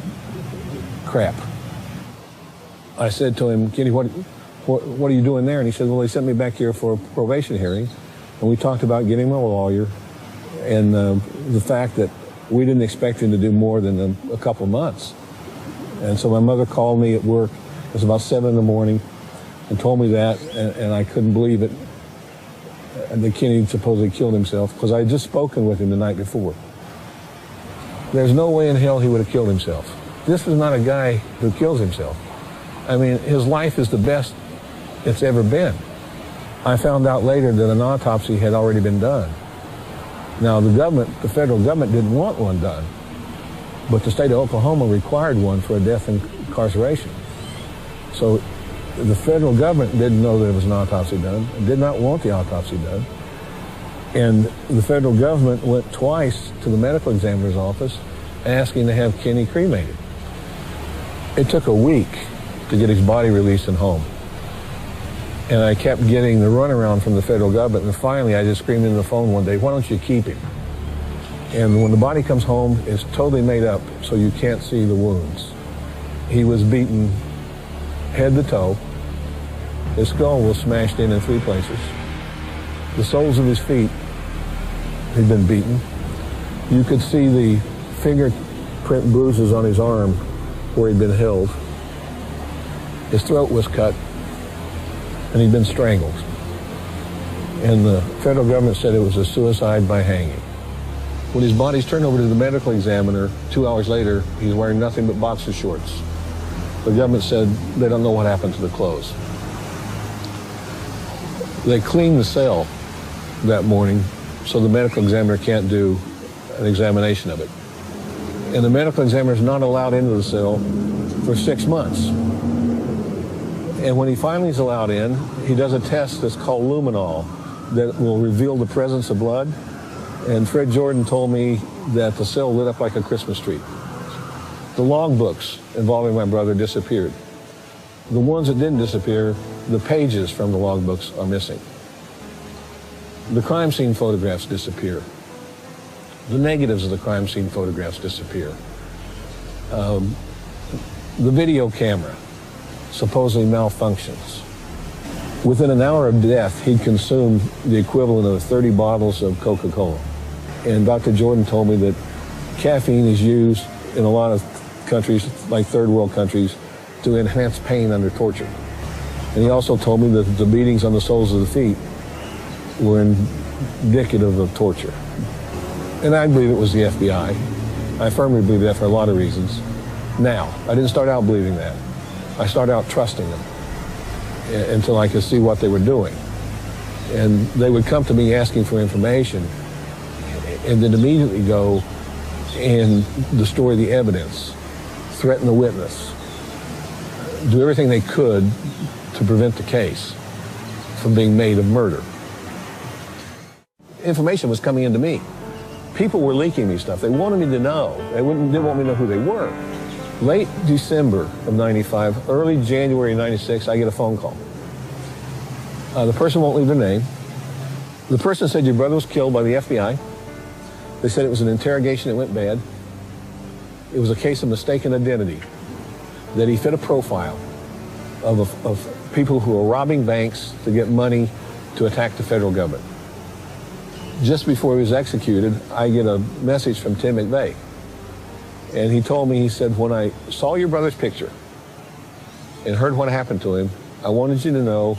crap. I said to him, Kenny, what are you doing there? And he said, well, they sent me back here for a probation hearing. And we talked about getting him a lawyer and the fact that we didn't expect him to do more than a couple of months. And so my mother called me at work. It was about 7 in the morning and told me that, and I couldn't believe it, that Kenny supposedly killed himself, because I had just spoken with him the night before. There's no way in hell he would have killed himself. This is not a guy who kills himself. I mean, his life is the best it's ever been. I found out later that an autopsy had already been done. Now, the federal government didn't want one done, but the state of Oklahoma required one for a death and incarceration. So the federal government didn't know that there was an autopsy done, and did not want the autopsy done. And the federal government went twice to the medical examiner's office asking to have Kenny cremated. It took a week to get his body released and home. And I kept getting the runaround from the federal government, and finally I just screamed into the phone one day, why don't you keep him? And when the body comes home, it's totally made up, so you can't see the wounds. He was beaten head to toe. His skull was smashed in 3 places. The soles of his feet had been beaten. You could see the fingerprint bruises on his arm where he'd been held. His throat was cut, and he'd been strangled. And the federal government said it was a suicide by hanging. When his body's turned over to the medical examiner, 2 hours later, he's wearing nothing but boxer shorts. The government said they don't know what happened to the clothes. They cleaned the cell that morning, so the medical examiner can't do an examination of it. And the medical examiner is not allowed into the cell for 6 months. And when he finally is allowed in, he does a test that's called luminol that will reveal the presence of blood. And Fred Jordan told me that the cell lit up like a Christmas tree. The logbooks involving my brother disappeared. The ones that didn't disappear, the pages from the logbooks are missing. the crime scene photographs disappear. The negatives of the crime scene photographs disappear. The video camera supposedly malfunctions. Within an hour of death, he'd consumed the equivalent of 30 bottles of Coca-Cola. And Dr. Jordan told me that caffeine is used in a lot of countries, like third world countries, to enhance pain under torture. And he also told me that the beatings on the soles of the feet were indicative of torture. And I believe it was the FBI. I firmly believe that for a lot of reasons. Now, I didn't start out believing that. I started out trusting them until I could see what they were doing. And they would come to me asking for information and then immediately go and destroy the evidence, threaten the witness, do everything they could to prevent the case from being made a murder. Information was coming into me. People were leaking me stuff. They wanted me to know. They didn't want me to know who they were. Late December of 95, early January of 96, I get a phone call. The person won't leave their name. The person said, your brother was killed by the FBI. They said it was an interrogation that went bad. It was a case of mistaken identity, that he fit a profile of people who were robbing banks to get money to attack the federal government. Just before he was executed, I get a message from Tim McVeigh. And he told me, he said, when I saw your brother's picture and heard what happened to him, I wanted you to know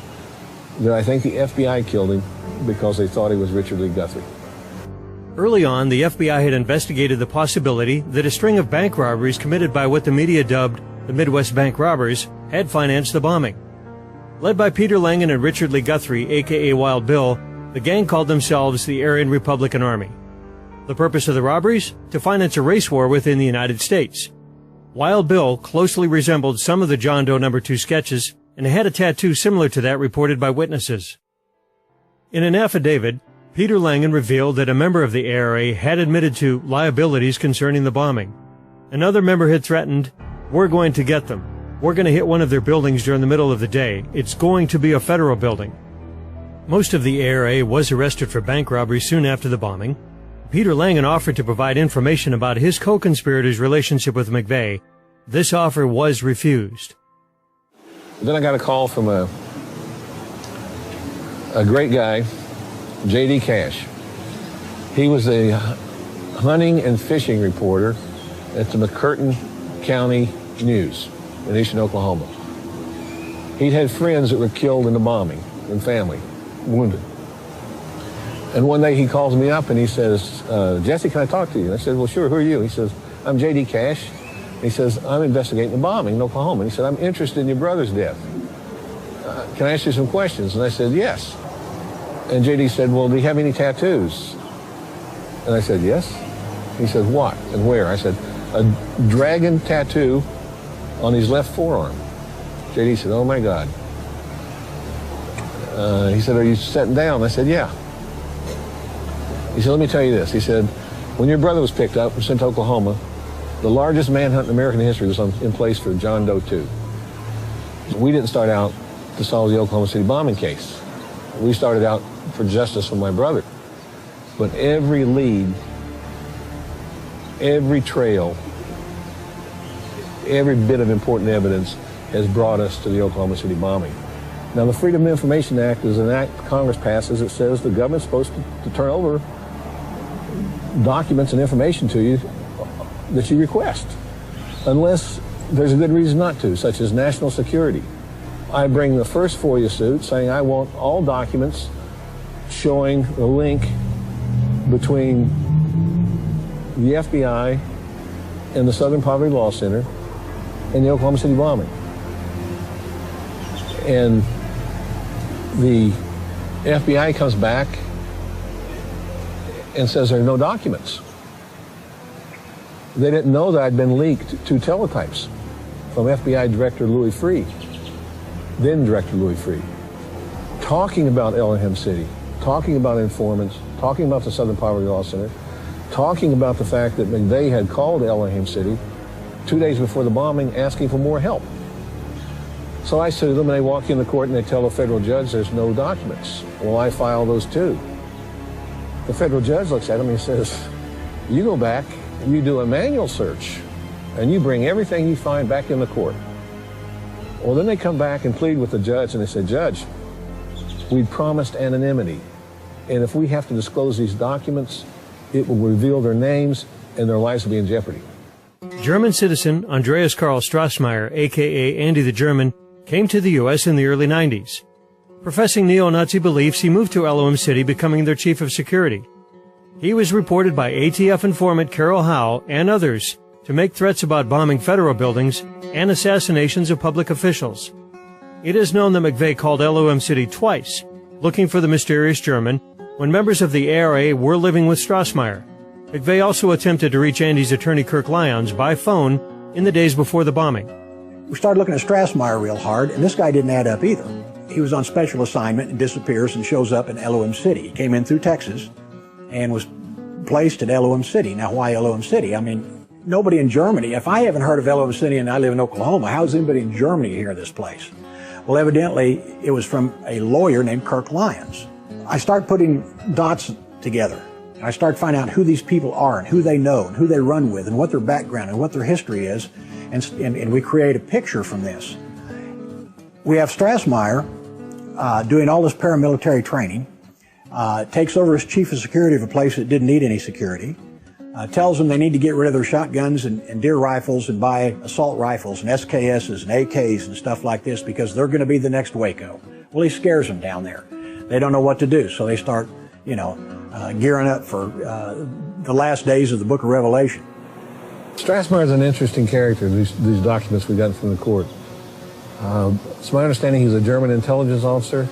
that I think the FBI killed him because they thought he was Richard Lee Guthrie. Early on, the FBI had investigated the possibility that a string of bank robberies committed by what the media dubbed the Midwest Bank Robbers had financed the bombing. Led by Peter Langan and Richard Lee Guthrie, a.k.a. Wild Bill, the gang called themselves the Aryan Republican Army. The purpose of the robberies? To finance a race war within the United States. Wild Bill closely resembled some of the John Doe No. 2 sketches and had a tattoo similar to that reported by witnesses. In an affidavit, Peter Langan revealed that a member of the ARA had admitted to liabilities concerning the bombing. Another member had threatened, "We're going to get them. We're going to hit one of their buildings during the middle of the day. It's going to be a federal building." Most of the ARA was arrested for bank robbery soon after the bombing. Peter Langan offered to provide information about his co-conspirators' relationship with McVeigh. This offer was refused. Then I got a call from a great guy, J.D. Cash. He was a hunting and fishing reporter at the McCurtain County News in eastern Oklahoma. He'd had friends that were killed in the bombing and family, wounded. And one day he calls me up and he says, Jesse, can I talk to you? And I said, well, sure, who are you? He says, I'm J.D. Cash. And he says, I'm investigating the bombing in Oklahoma. And he said, I'm interested in your brother's death. Can I ask you some questions? And I said, yes. And J.D. said, well, do you have any tattoos? And I said, yes. He said, what and where? I said, a dragon tattoo on his left forearm. J.D. said, oh, my God. He said, are you sitting down? I said, yeah. He said, let me tell you this. He said, when your brother was picked up and sent to Oklahoma, the largest manhunt in American history was in place for John Doe 2. We didn't start out to solve the Oklahoma City bombing case. We started out for justice for my brother. But every lead, every trail, every bit of important evidence has brought us to the Oklahoma City bombing. Now, the Freedom of Information Act is an act Congress passes that says the government's supposed to turn over documents and information to you that you request, unless there's a good reason not to, such as national security. I bring the first FOIA suit saying I want all documents showing the link between the FBI and the Southern Poverty Law Center and the Oklahoma City bombing. And the FBI comes back and says there are no documents. They didn't know that I'd been leaked 2 teletypes from FBI Director Louis Freeh, then Director Louis Freeh, talking about Elohim City, talking about informants, talking about the Southern Poverty Law Center, talking about the fact that McVeigh had called Elohim City 2 days before the bombing asking for more help. So I sue them, and they walk in the court and they tell the federal judge there's no documents. Well, I file those too. The federal judge looks at him and he says, you go back and you do a manual search and you bring everything you find back in the court. Well, then they come back and plead with the judge and they say, Judge, we'd promised anonymity. And if we have to disclose these documents, it will reveal their names and their lives will be in jeopardy. German citizen Andreas Karl Strassmeyer, a.k.a. Andy the German, came to the U.S. in the early 90s. Professing neo-Nazi beliefs, he moved to Elohim City, becoming their chief of security. He was reported by ATF informant Carol Howe and others to make threats about bombing federal buildings and assassinations of public officials. It is known that McVeigh called Elohim City twice, looking for the mysterious German, when members of the ARA were living with Strassmeyer. McVeigh also attempted to reach Andy's attorney Kirk Lyons by phone in the days before the bombing. We started looking at Strassmeyer real hard, and this guy didn't add up either. He was on special assignment and disappears and shows up in Elohim City. He came in through Texas and was placed at Elohim City. Now, why Elohim City? I mean, nobody in Germany, if I haven't heard of Elohim City and I live in Oklahoma, how's anybody in Germany hear of this place? Well, evidently, it was from a lawyer named Kirk Lyons. I start putting dots together. I start finding out who these people are and who they know and who they run with and what their background and what their history is, and we create a picture from this. We have Strassmeyer doing all this paramilitary training, takes over as chief of security of a place that didn't need any security, tells them they need to get rid of their shotguns and deer rifles and buy assault rifles and SKSs and AKs and stuff like this because they're going to be the next Waco. Well, he scares them down there. They don't know what to do, so they start, gearing up for the last days of the book of Revelation. Strassmeyer is an interesting character, these documents we got from the court. It's my understanding he's a German intelligence officer.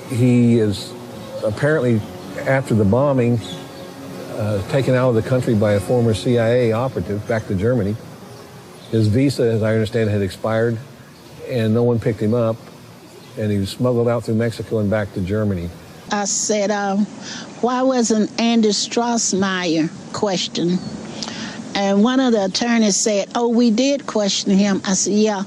He is apparently, after the bombing, taken out of the country by a former CIA operative back to Germany. His visa, as I understand it, had expired, and no one picked him up, and he was smuggled out through Mexico and back to Germany. I said, why wasn't Andy Strassmeyer questioned? And one of the attorneys said, oh, we did question him. I said, yeah,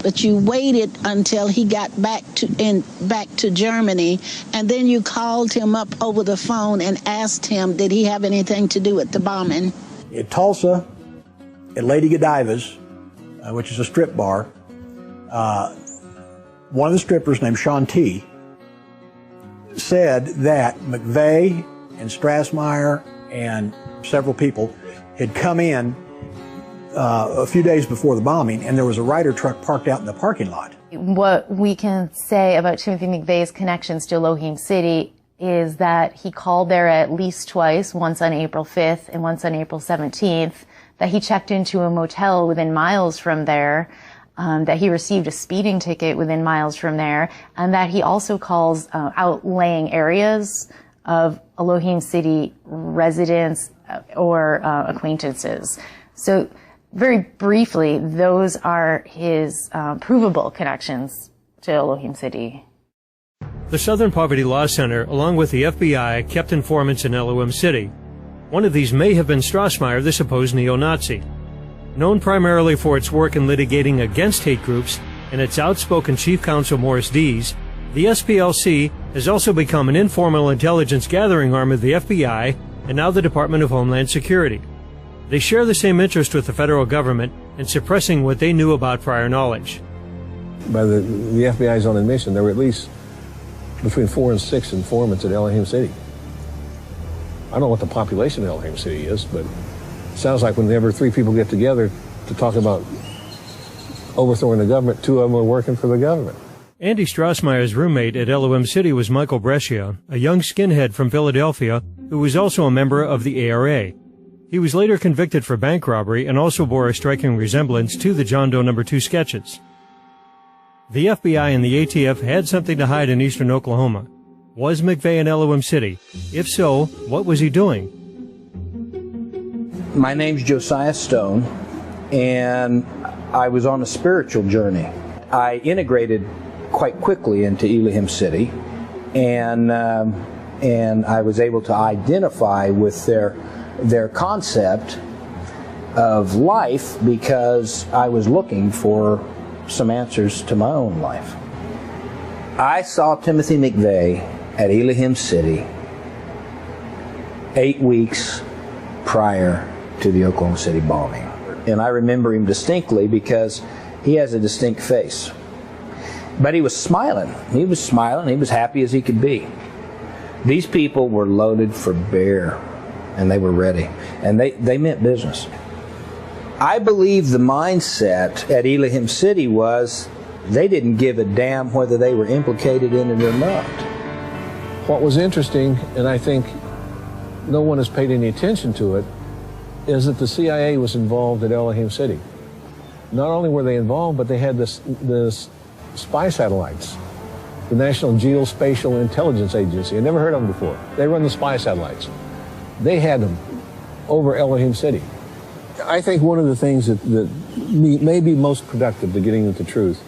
but you waited until he got back to Germany, and then you called him up over the phone and asked him, did he have anything to do with the bombing? At Tulsa, at Lady Godiva's, which is a strip bar, one of the strippers named Shanti said that McVeigh and Strassmeyer and several people had come in a few days before the bombing, and there was a Ryder truck parked out in the parking lot. What we can say about Timothy McVeigh's connections to Elohim City is that he called there at least twice, once on April 5th and once on April 17th, that he checked into a motel within miles from there, that he received a speeding ticket within miles from there, and that he also calls outlying areas of Elohim City residents or acquaintances. So very briefly, those are his provable connections to Elohim City. The Southern Poverty Law Center, along with the FBI, kept informants in Elohim City. One of these may have been Strassmeyer, the supposed neo-Nazi. Known primarily for its work in litigating against hate groups and its outspoken chief counsel Morris Dees, the SPLC has also become an informal intelligence gathering arm of the FBI and now the Department of Homeland Security. They share the same interest with the federal government in suppressing what they knew about prior knowledge. By the FBI's own admission, there were at least between 4 and 6 informants at Elohim City. I don't know what the population of Elohim City is, but it sounds like whenever 3 people get together to talk about overthrowing the government, 2 of them are working for the government. Andy Strassmeyer's roommate at Elohim City was Michael Brescia, a young skinhead from Philadelphia who was also a member of the ARA. He was later convicted for bank robbery and also bore a striking resemblance to the John Doe No. 2 sketches. The FBI and the ATF had something to hide in eastern Oklahoma. Was McVeigh in Elohim City? If so, what was he doing? My name's Josiah Stone, and I was on a spiritual journey. I integrated quite quickly into Elohim City, and I was able to identify with their concept of life because I was looking for some answers to my own life. I saw Timothy McVeigh at Elohim City 8 weeks prior to the Oklahoma City bombing. And I remember him distinctly because he has a distinct face. But he was smiling. He was smiling. He was happy as he could be. These people were loaded for bear, and they were ready. And they meant business. I believe the mindset at Elohim City was they didn't give a damn whether they were implicated in it or not. What was interesting, and I think no one has paid any attention to it, is that the CIA was involved at Elohim City. Not only were they involved, but they had this spy satellites. The National Geospatial Intelligence Agency. I never heard of them before. They run the spy satellites. They had them over Elohim City. I think one of the things that may be most productive to getting at the truth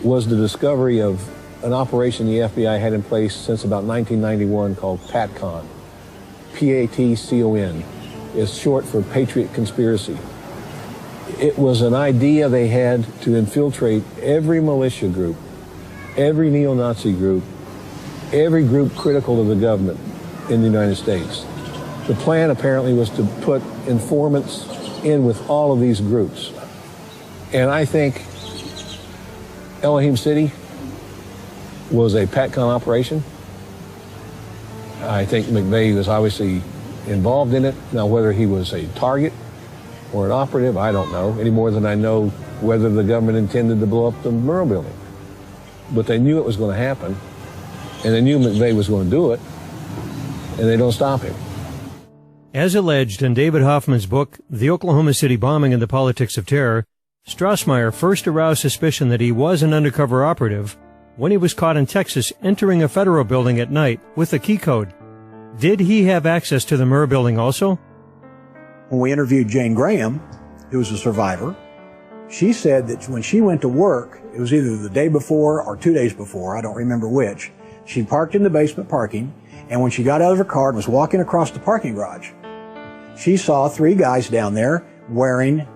was the discovery of an operation the FBI had in place since about 1991 called PATCON. P-A-T-C-O-N. It's short for Patriot Conspiracy. It was an idea they had to infiltrate every militia group, every neo-Nazi group, every group critical to the government in the United States. The plan apparently was to put informants in with all of these groups. And I think Elohim City was a PATCON operation. I think McVeigh was obviously involved in it. Now, whether he was a target or an operative, I don't know, any more than I know whether the government intended to blow up the Murrah building. But they knew it was going to happen, and they knew McVeigh was going to do it, and they don't stop him. As alleged in David Hoffman's book, The Oklahoma City Bombing and the Politics of Terror, Strassmeyer first aroused suspicion that he was an undercover operative when he was caught in Texas entering a federal building at night with a key code. Did he have access to the Murrah building also? When we interviewed Jane Graham, who was a survivor, she said that when she went to work, it was either the day before or 2 days before, I don't remember which, she parked in the basement parking, and when she got out of her car and was walking across the parking garage, she saw 3 guys down there wearing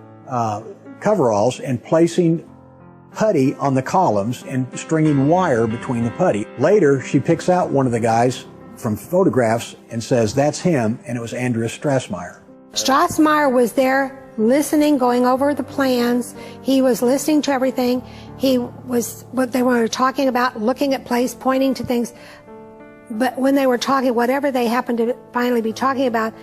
coveralls and placing putty on the columns and stringing wire between the putty. Later, she picks out one of the guys from photographs and says, that's him, and it was Andreas Strassmeyer. Strassmeyer was there listening, going over the plans. He was listening to everything. He was, what they were talking about, looking at place, pointing to things. But when they were talking, whatever they happened to finally be talking about,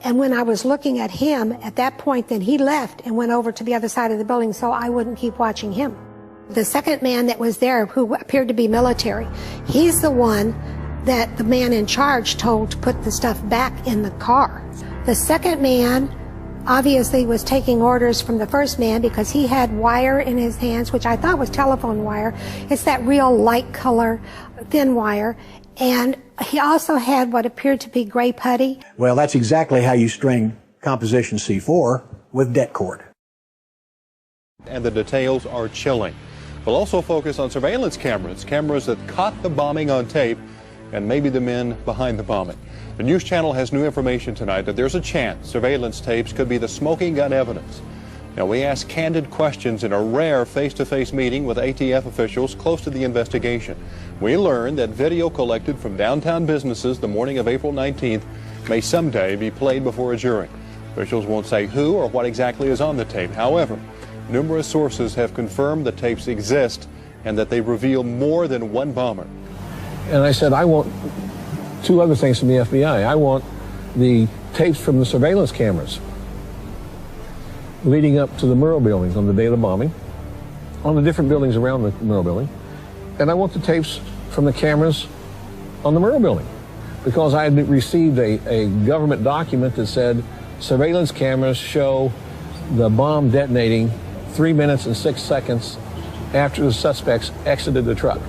and when I was looking at him, at that point, then he left and went over to the other side of the building so I wouldn't keep watching him. The second man that was there, who appeared to be military, he's the one that the man in charge told to put the stuff back in the car. The second man obviously was taking orders from the first man because he had wire in his hands, which I thought was telephone wire. It's that real light color, thin wire. And he also had what appeared to be gray putty. Well, that's exactly how you string composition C4 with det cord. And the details are chilling. We'll also focus on surveillance cameras that caught the bombing on tape, and maybe the men behind the bombing. The News Channel has new information tonight that there's a chance surveillance tapes could be the smoking gun evidence. Now, we asked candid questions in a rare face-to-face meeting with ATF officials close to the investigation. We learned that video collected from downtown businesses the morning of April 19th may someday be played before a jury. Officials won't say who or what exactly is on the tape. However, numerous sources have confirmed the tapes exist and that they reveal more than one bomber. And I said, I want 2 other things from the FBI. I want the tapes from the surveillance cameras leading up to the Murrah buildings on the day of the bombing, on the different buildings around the Murrah building. And I want the tapes from the cameras on the Murrah building, because I had received a government document that said surveillance cameras show the bomb detonating 3 minutes and 6 seconds after the suspects exited the truck.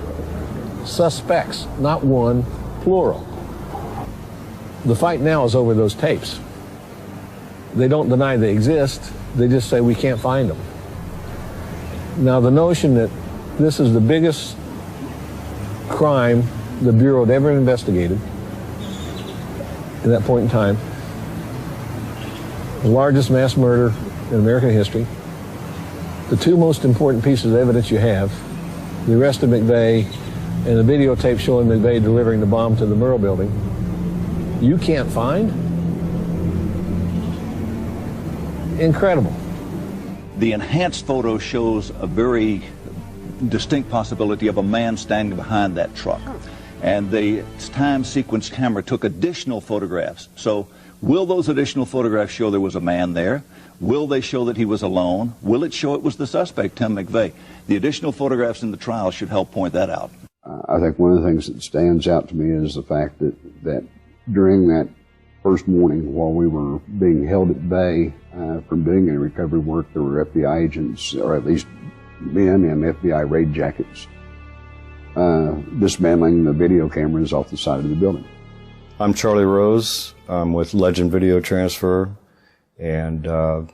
Suspects, not one, plural. The fight now is over those tapes. They don't deny they exist, they just say we can't find them. Now, the notion that this is the biggest crime the Bureau had ever investigated at that point in time, the largest mass murder in American history, the 2 most important pieces of evidence you have, the arrest of McVeigh and the videotape showing McVeigh delivering the bomb to the Murrah building, you can't find? Incredible. The enhanced photo shows a very distinct possibility of a man standing behind that truck. And the time sequence camera took additional photographs. So will those additional photographs show there was a man there? Will they show that he was alone? Will it show it was the suspect, Tim McVeigh? The additional photographs in the trial should help point that out. I think one of the things that stands out to me is the fact that during that first morning, while we were being held at bay from doing any recovery work, there were FBI agents, or at least men in FBI raid jackets, dismantling the video cameras off the side of the building. I'm Charlie Rose. I'm with Legend Video Transfer, and the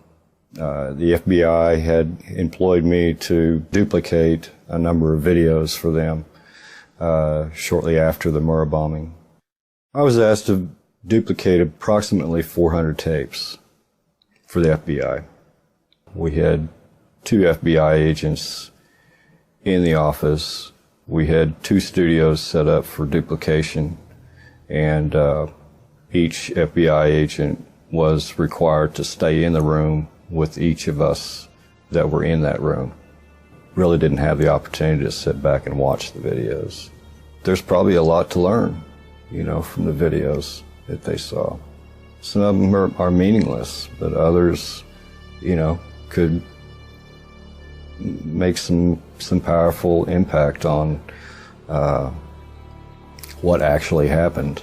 FBI had employed me to duplicate a number of videos for them shortly after the Murrah bombing. I was asked to duplicate approximately 400 tapes for the FBI. We had 2 FBI agents in the office. We had 2 studios set up for duplication, and each FBI agent was required to stay in the room with each of us that were in that room. Really didn't have the opportunity to sit back and watch the videos. There's probably a lot to learn, from the videos that they saw. Some of them are meaningless, but others, could make some powerful impact on what actually happened.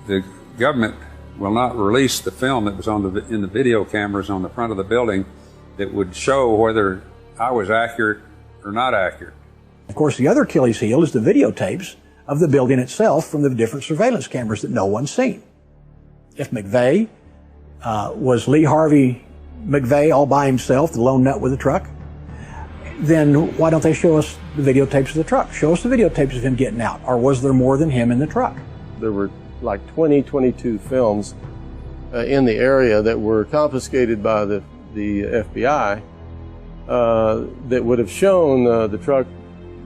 The government will not release the film that was in the video cameras on the front of the building that would show whether I was accurate or not accurate. Of course, the other Achilles heel is the videotapes of the building itself from the different surveillance cameras that no one's seen. If McVeigh was Lee Harvey McVeigh all by himself, the lone nut with the truck, then why don't they show us the videotapes of the truck? Show us the videotapes of him getting out. Or was there more than him in the truck? There were like 22 films in the area that were confiscated by the FBI that would have shown the truck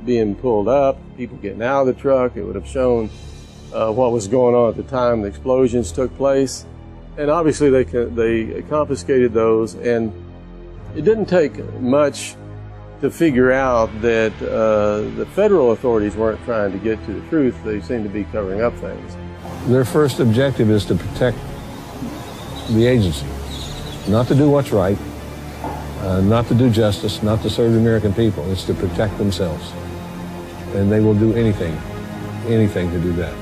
being pulled up, people getting out of the truck. It would have shown what was going on at the time the explosions took place. And obviously they confiscated those, and it didn't take much to figure out that the federal authorities weren't trying to get to the truth. They seemed to be covering up things. Their first objective is to protect the agency, not to do what's right, not to do justice, not to serve the American people. It's to protect themselves. And they will do anything to do that.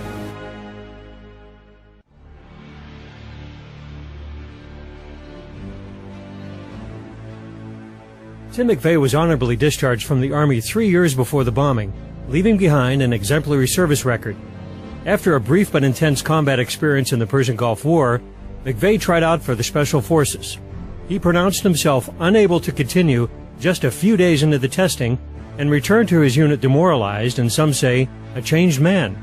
Tim McVeigh was honorably discharged from the Army 3 years before the bombing, leaving behind an exemplary service record. After a brief but intense combat experience in the Persian Gulf War, McVeigh tried out for the Special Forces. He pronounced himself unable to continue just a few days into the testing and returned to his unit demoralized and, some say, a changed man.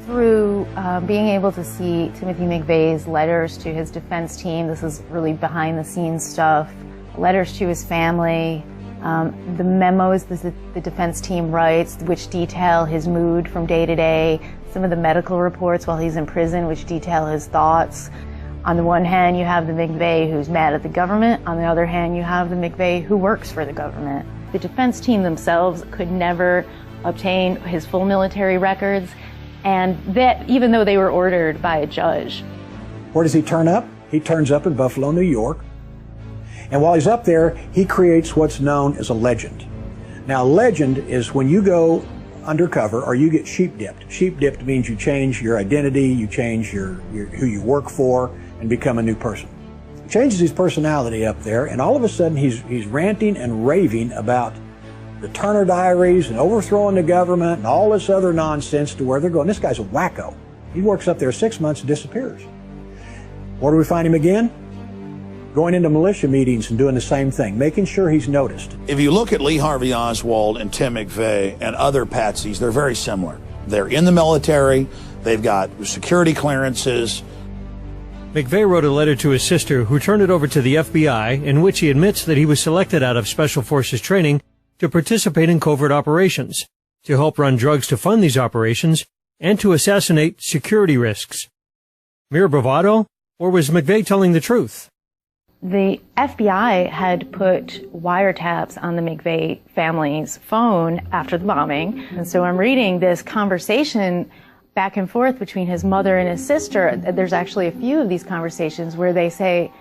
Through being able to see Timothy McVeigh's letters to his defense team, this is really behind-the-scenes stuff, letters to his family, the memos that the defense team writes, which detail his mood from day to day, some of the medical reports while he's in prison, which detail his thoughts. On the one hand, you have the McVeigh who's mad at the government. On the other hand, you have the McVeigh who works for the government. The defense team themselves could never obtain his full military records, and that even though they were ordered by a judge. Where does he turn up? He turns up in Buffalo, New York. And while he's up there, he creates what's known as a legend. Now, legend is when you go undercover or you get sheep-dipped. Sheep-dipped means you change your identity, you change who you work for, and become a new person. He changes his personality up there, and all of a sudden he's ranting and raving about the Turner Diaries and overthrowing the government and all this other nonsense to where they're going. This guy's a wacko. He works up there 6 months and disappears. Where do we find him again? Going into militia meetings and doing the same thing, making sure he's noticed. If you look at Lee Harvey Oswald and Tim McVeigh and other patsies, they're very similar. They're in the military, they've got security clearances. McVeigh wrote a letter to his sister, who turned it over to the FBI, in which he admits that he was selected out of Special Forces training to participate in covert operations, to help run drugs to fund these operations, and to assassinate security risks. Mere bravado? Or was McVeigh telling the truth? The FBI had put wiretaps on the McVeigh family's phone after the bombing. And so I'm reading this conversation back and forth between his mother and his sister. There's actually a few of these conversations where they say,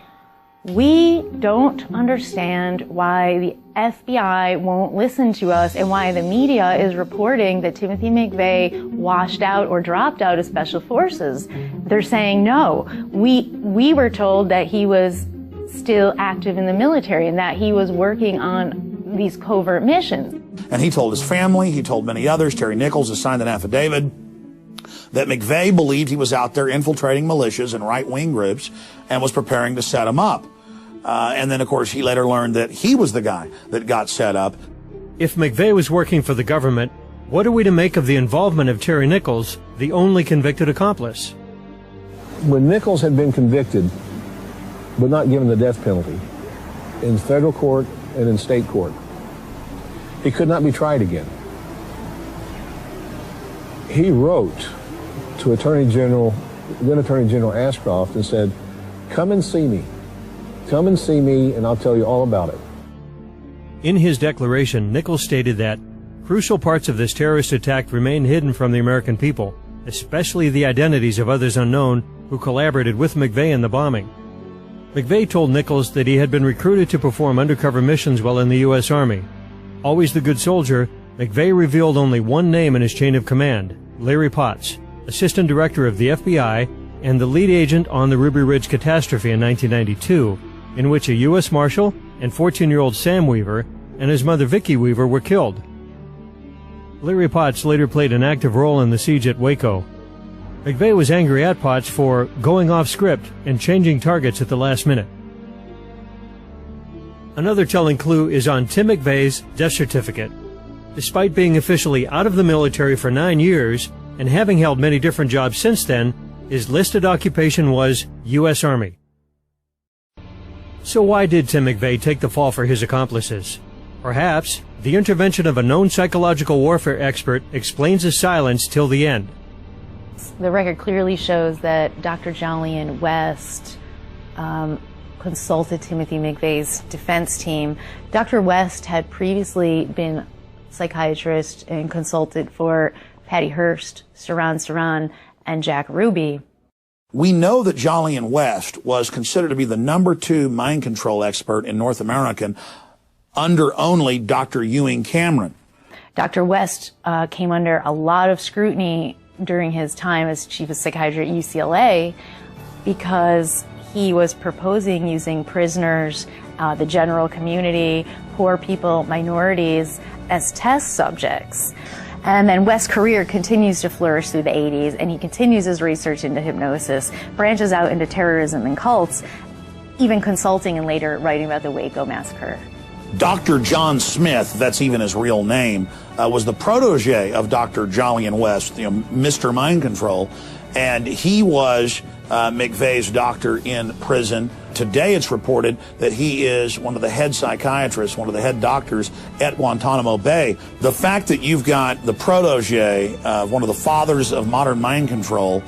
we don't understand why the FBI won't listen to us and why the media is reporting that Timothy McVeigh washed out or dropped out of Special Forces. They're saying, no, we were told that he was still active in the military and that he was working on these covert missions. And he told his family, he told many others, Terry Nichols has signed an affidavit, that McVeigh believed he was out there infiltrating militias and right-wing groups and was preparing to set them up. And then, of course, he later learned that he was the guy that got set up. If McVeigh was working for the government, what are we to make of the involvement of Terry Nichols, the only convicted accomplice? When Nichols had been convicted, but not given the death penalty, in federal court and in state court, he could not be tried again. He wrote to then Attorney General Ashcroft and said, come and see me. Come and see me and I'll tell you all about it. In his declaration, Nichols stated that crucial parts of this terrorist attack remain hidden from the American people, especially the identities of others unknown who collaborated with McVeigh in the bombing. McVeigh told Nichols that he had been recruited to perform undercover missions while in the U.S. Army. Always the good soldier, McVeigh revealed only one name in his chain of command, Larry Potts, Assistant Director of the FBI and the lead agent on the Ruby Ridge catastrophe in 1992, in which a U.S. Marshal and 14-year-old Sam Weaver and his mother Vicki Weaver were killed. Larry Potts later played an active role in the siege at Waco. McVeigh was angry at Potts for going off script and changing targets at the last minute. Another telling clue is on Tim McVeigh's death certificate. Despite being officially out of the military for 9 years and having held many different jobs since then, his listed occupation was U.S. Army. So why did Tim McVeigh take the fall for his accomplices? Perhaps the intervention of a known psychological warfare expert explains his silence till the end. The record clearly shows that Dr. Jolyon West consulted Timothy McVeigh's defense team. Dr. West had previously been a psychiatrist and consulted for Patty Hearst, Saran, and Jack Ruby. We know that Jolyon West was considered to be the #2 mind control expert in North America under only Dr. Ewing Cameron. Dr. West came under a lot of scrutiny during his time as chief of psychiatry at UCLA because he was proposing using prisoners, the general community, poor people, minorities as test subjects. And then West's career continues to flourish through the 80s, and he continues his research into hypnosis, branches out into terrorism and cults, even consulting and later writing about the Waco massacre. Dr. John Smith, that's even his real name, was the protege of Dr. Jolyon West, Mr. Mind Control, and he was McVeigh's doctor in prison. Today it's reported that he is one of the head psychiatrists, one of the head doctors at Guantanamo Bay. The fact that you've got the protege of one of the fathers of modern mind control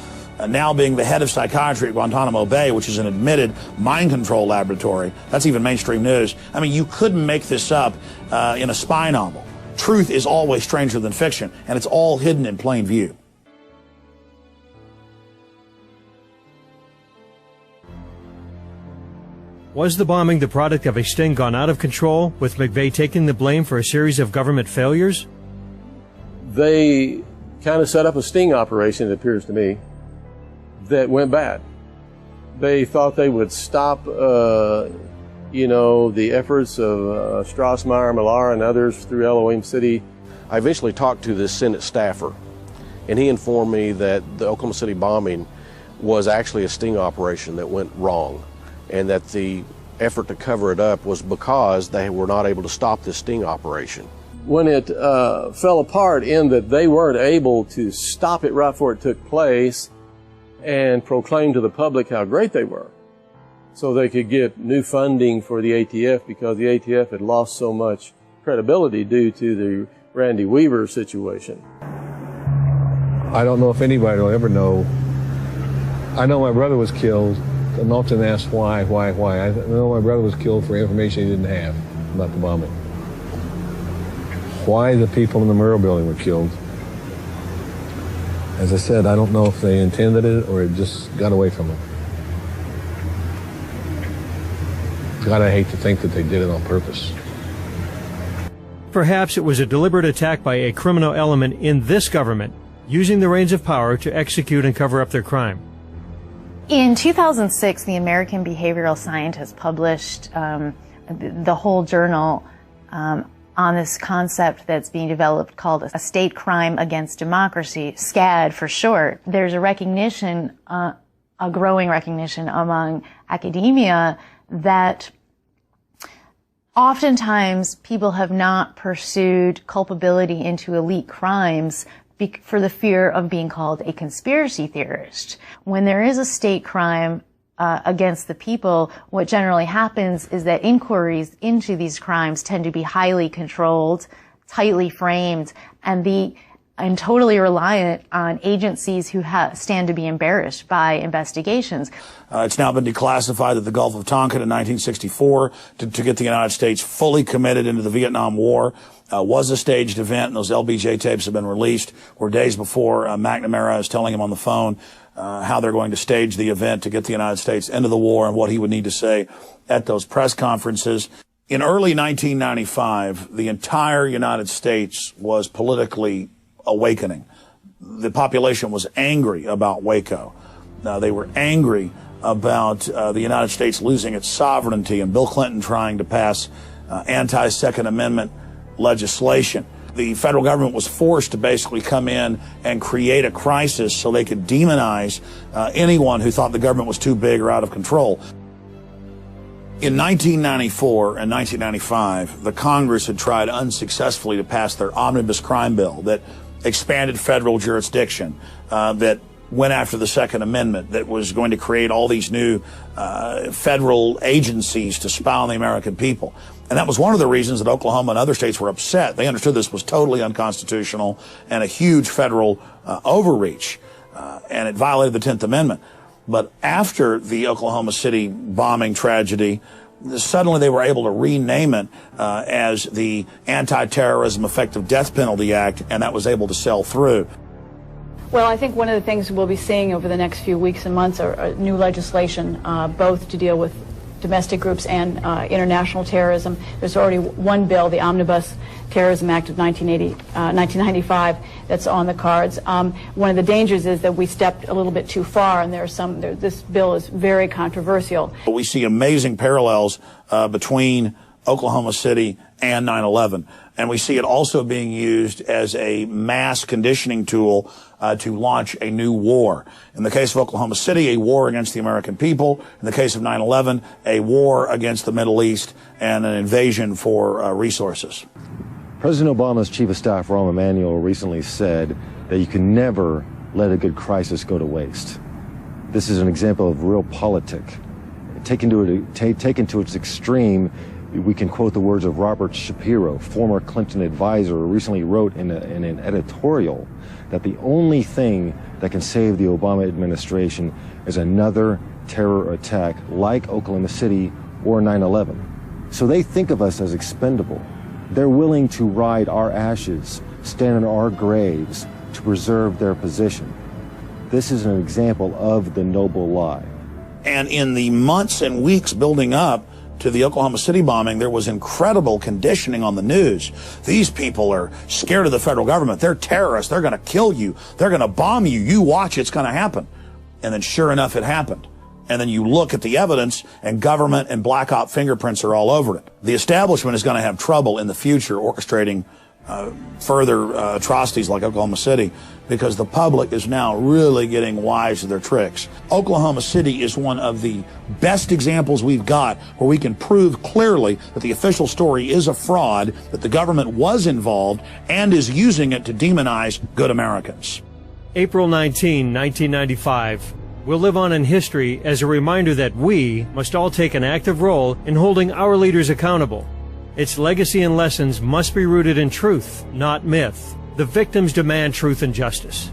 now being the head of psychiatry at Guantanamo Bay, which is an admitted mind control laboratory, that's even mainstream news. I mean, you couldn't make this up in a spy novel. Truth is always stranger than fiction, and it's all hidden in plain view. Was the bombing the product of a sting gone out of control, with McVeigh taking the blame for a series of government failures? They kind of set up a sting operation, it appears to me, that went bad. They thought they would stop, the efforts of Strassmeyer, Millar, and others through Elohim City. I eventually talked to this Senate staffer, and he informed me that the Oklahoma City bombing was actually a sting operation that went wrong, and that the effort to cover it up was because they were not able to stop this sting operation. When it fell apart in that they weren't able to stop it right before it took place and proclaim to the public how great they were, so they could get new funding for the ATF, because the ATF had lost so much credibility due to the Randy Weaver situation. I don't know if anybody will ever know I know my brother was killed. I'm often asked why. I know my brother was killed for information he didn't have about the bombing. Why the people in the Memorial Building were killed, as I said, I don't know if they intended it or it just got away from them. God, I hate to think that they did it on purpose. Perhaps it was a deliberate attack by a criminal element in this government, using the reins of power to execute and cover up their crime. In 2006, the American behavioral scientist published the whole journal on this concept that's being developed called a state crime against democracy, SCAD for short. There's a recognition, a growing recognition among academia that oftentimes people have not pursued culpability into elite crimes for the fear of being called a conspiracy theorist. When there is a state crime against the people, what generally happens is that inquiries into these crimes tend to be highly controlled, tightly framed, and totally reliant on agencies who stand to be embarrassed by investigations. It's now been declassified that the Gulf of Tonkin in 1964 to get the United States fully committed into the Vietnam War was a staged event, and those LBJ tapes have been released, where days before McNamara is telling him on the phone how they're going to stage the event to get the United States into the war and what he would need to say at those press conferences. In early 1995, the entire United States was politically awakening. The population was angry about Waco. They were angry about the United States losing its sovereignty and Bill Clinton trying to pass anti-Second Amendment legislation. The federal government was forced to basically come in and create a crisis so they could demonize anyone who thought the government was too big or out of control. In 1994 and 1995, the Congress had tried unsuccessfully to pass their omnibus crime bill that expanded federal jurisdiction, that went after the Second Amendment, that was going to create all these new federal agencies to spy on the American people. And that was one of the reasons that Oklahoma and other states were upset. They understood this was totally unconstitutional and a huge federal overreach, and it violated the 10th Amendment. But after the Oklahoma City bombing tragedy, suddenly they were able to rename it as the Anti-Terrorism Effective Death Penalty Act, and that was able to sell through. Well, I think one of the things we'll be seeing over the next few weeks and months are new legislation, both to deal with domestic groups and international terrorism. There's already one bill, the Omnibus Terrorism Act of 1995, that's on the cards. One of the dangers is that we stepped a little bit too far, and this bill is very controversial. We see amazing parallels between Oklahoma City and 9/11. And we see it also being used as a mass conditioning tool to launch a new war. In the case of Oklahoma City, a war against the American people. In the case of 9/11, a war against the Middle East and an invasion for resources. President Obama's Chief of Staff, Rahm Emanuel, recently said that you can never let a good crisis go to waste. This is an example of real politic. Taken to its extreme, we can quote the words of Robert Shapiro, former Clinton advisor, who recently wrote in an editorial that the only thing that can save the Obama administration is another terror attack like Oklahoma City or 9/11. So they think of us as expendable. They're willing to ride our ashes, stand in our graves to preserve their position. This is an example of the noble lie. And in the months and weeks building up to the Oklahoma City bombing, there was incredible conditioning on the news. These people are scared of the federal government. They're terrorists. They're going to kill you. They're going to bomb you. You watch, it's going to happen. And then sure enough, it happened. And then you look at the evidence, and government and black op fingerprints are all over it. The establishment is going to have trouble in the future orchestrating further atrocities like Oklahoma City, because the public is now really getting wise to their tricks. Oklahoma City is one of the best examples we've got where we can prove clearly that the official story is a fraud, that the government was involved and is using it to demonize good Americans. April 19, 1995 will live on in history as a reminder that we must all take an active role in holding our leaders accountable. Its legacy and lessons must be rooted in truth, not myth. The victims demand truth and justice.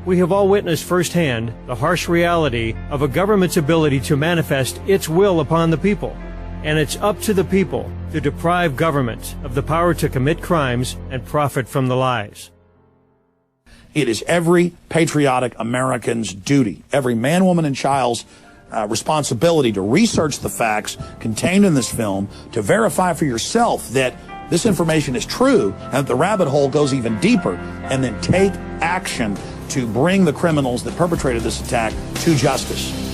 We have all witnessed firsthand the harsh reality of a government's ability to manifest its will upon the people. And it's up to the people to deprive government of the power to commit crimes and profit from the lies. It is every patriotic American's duty, every man, woman, and child's responsibility to research the facts contained in this film, to verify for yourself that this information is true and that the rabbit hole goes even deeper, and then take action to bring the criminals that perpetrated this attack to justice.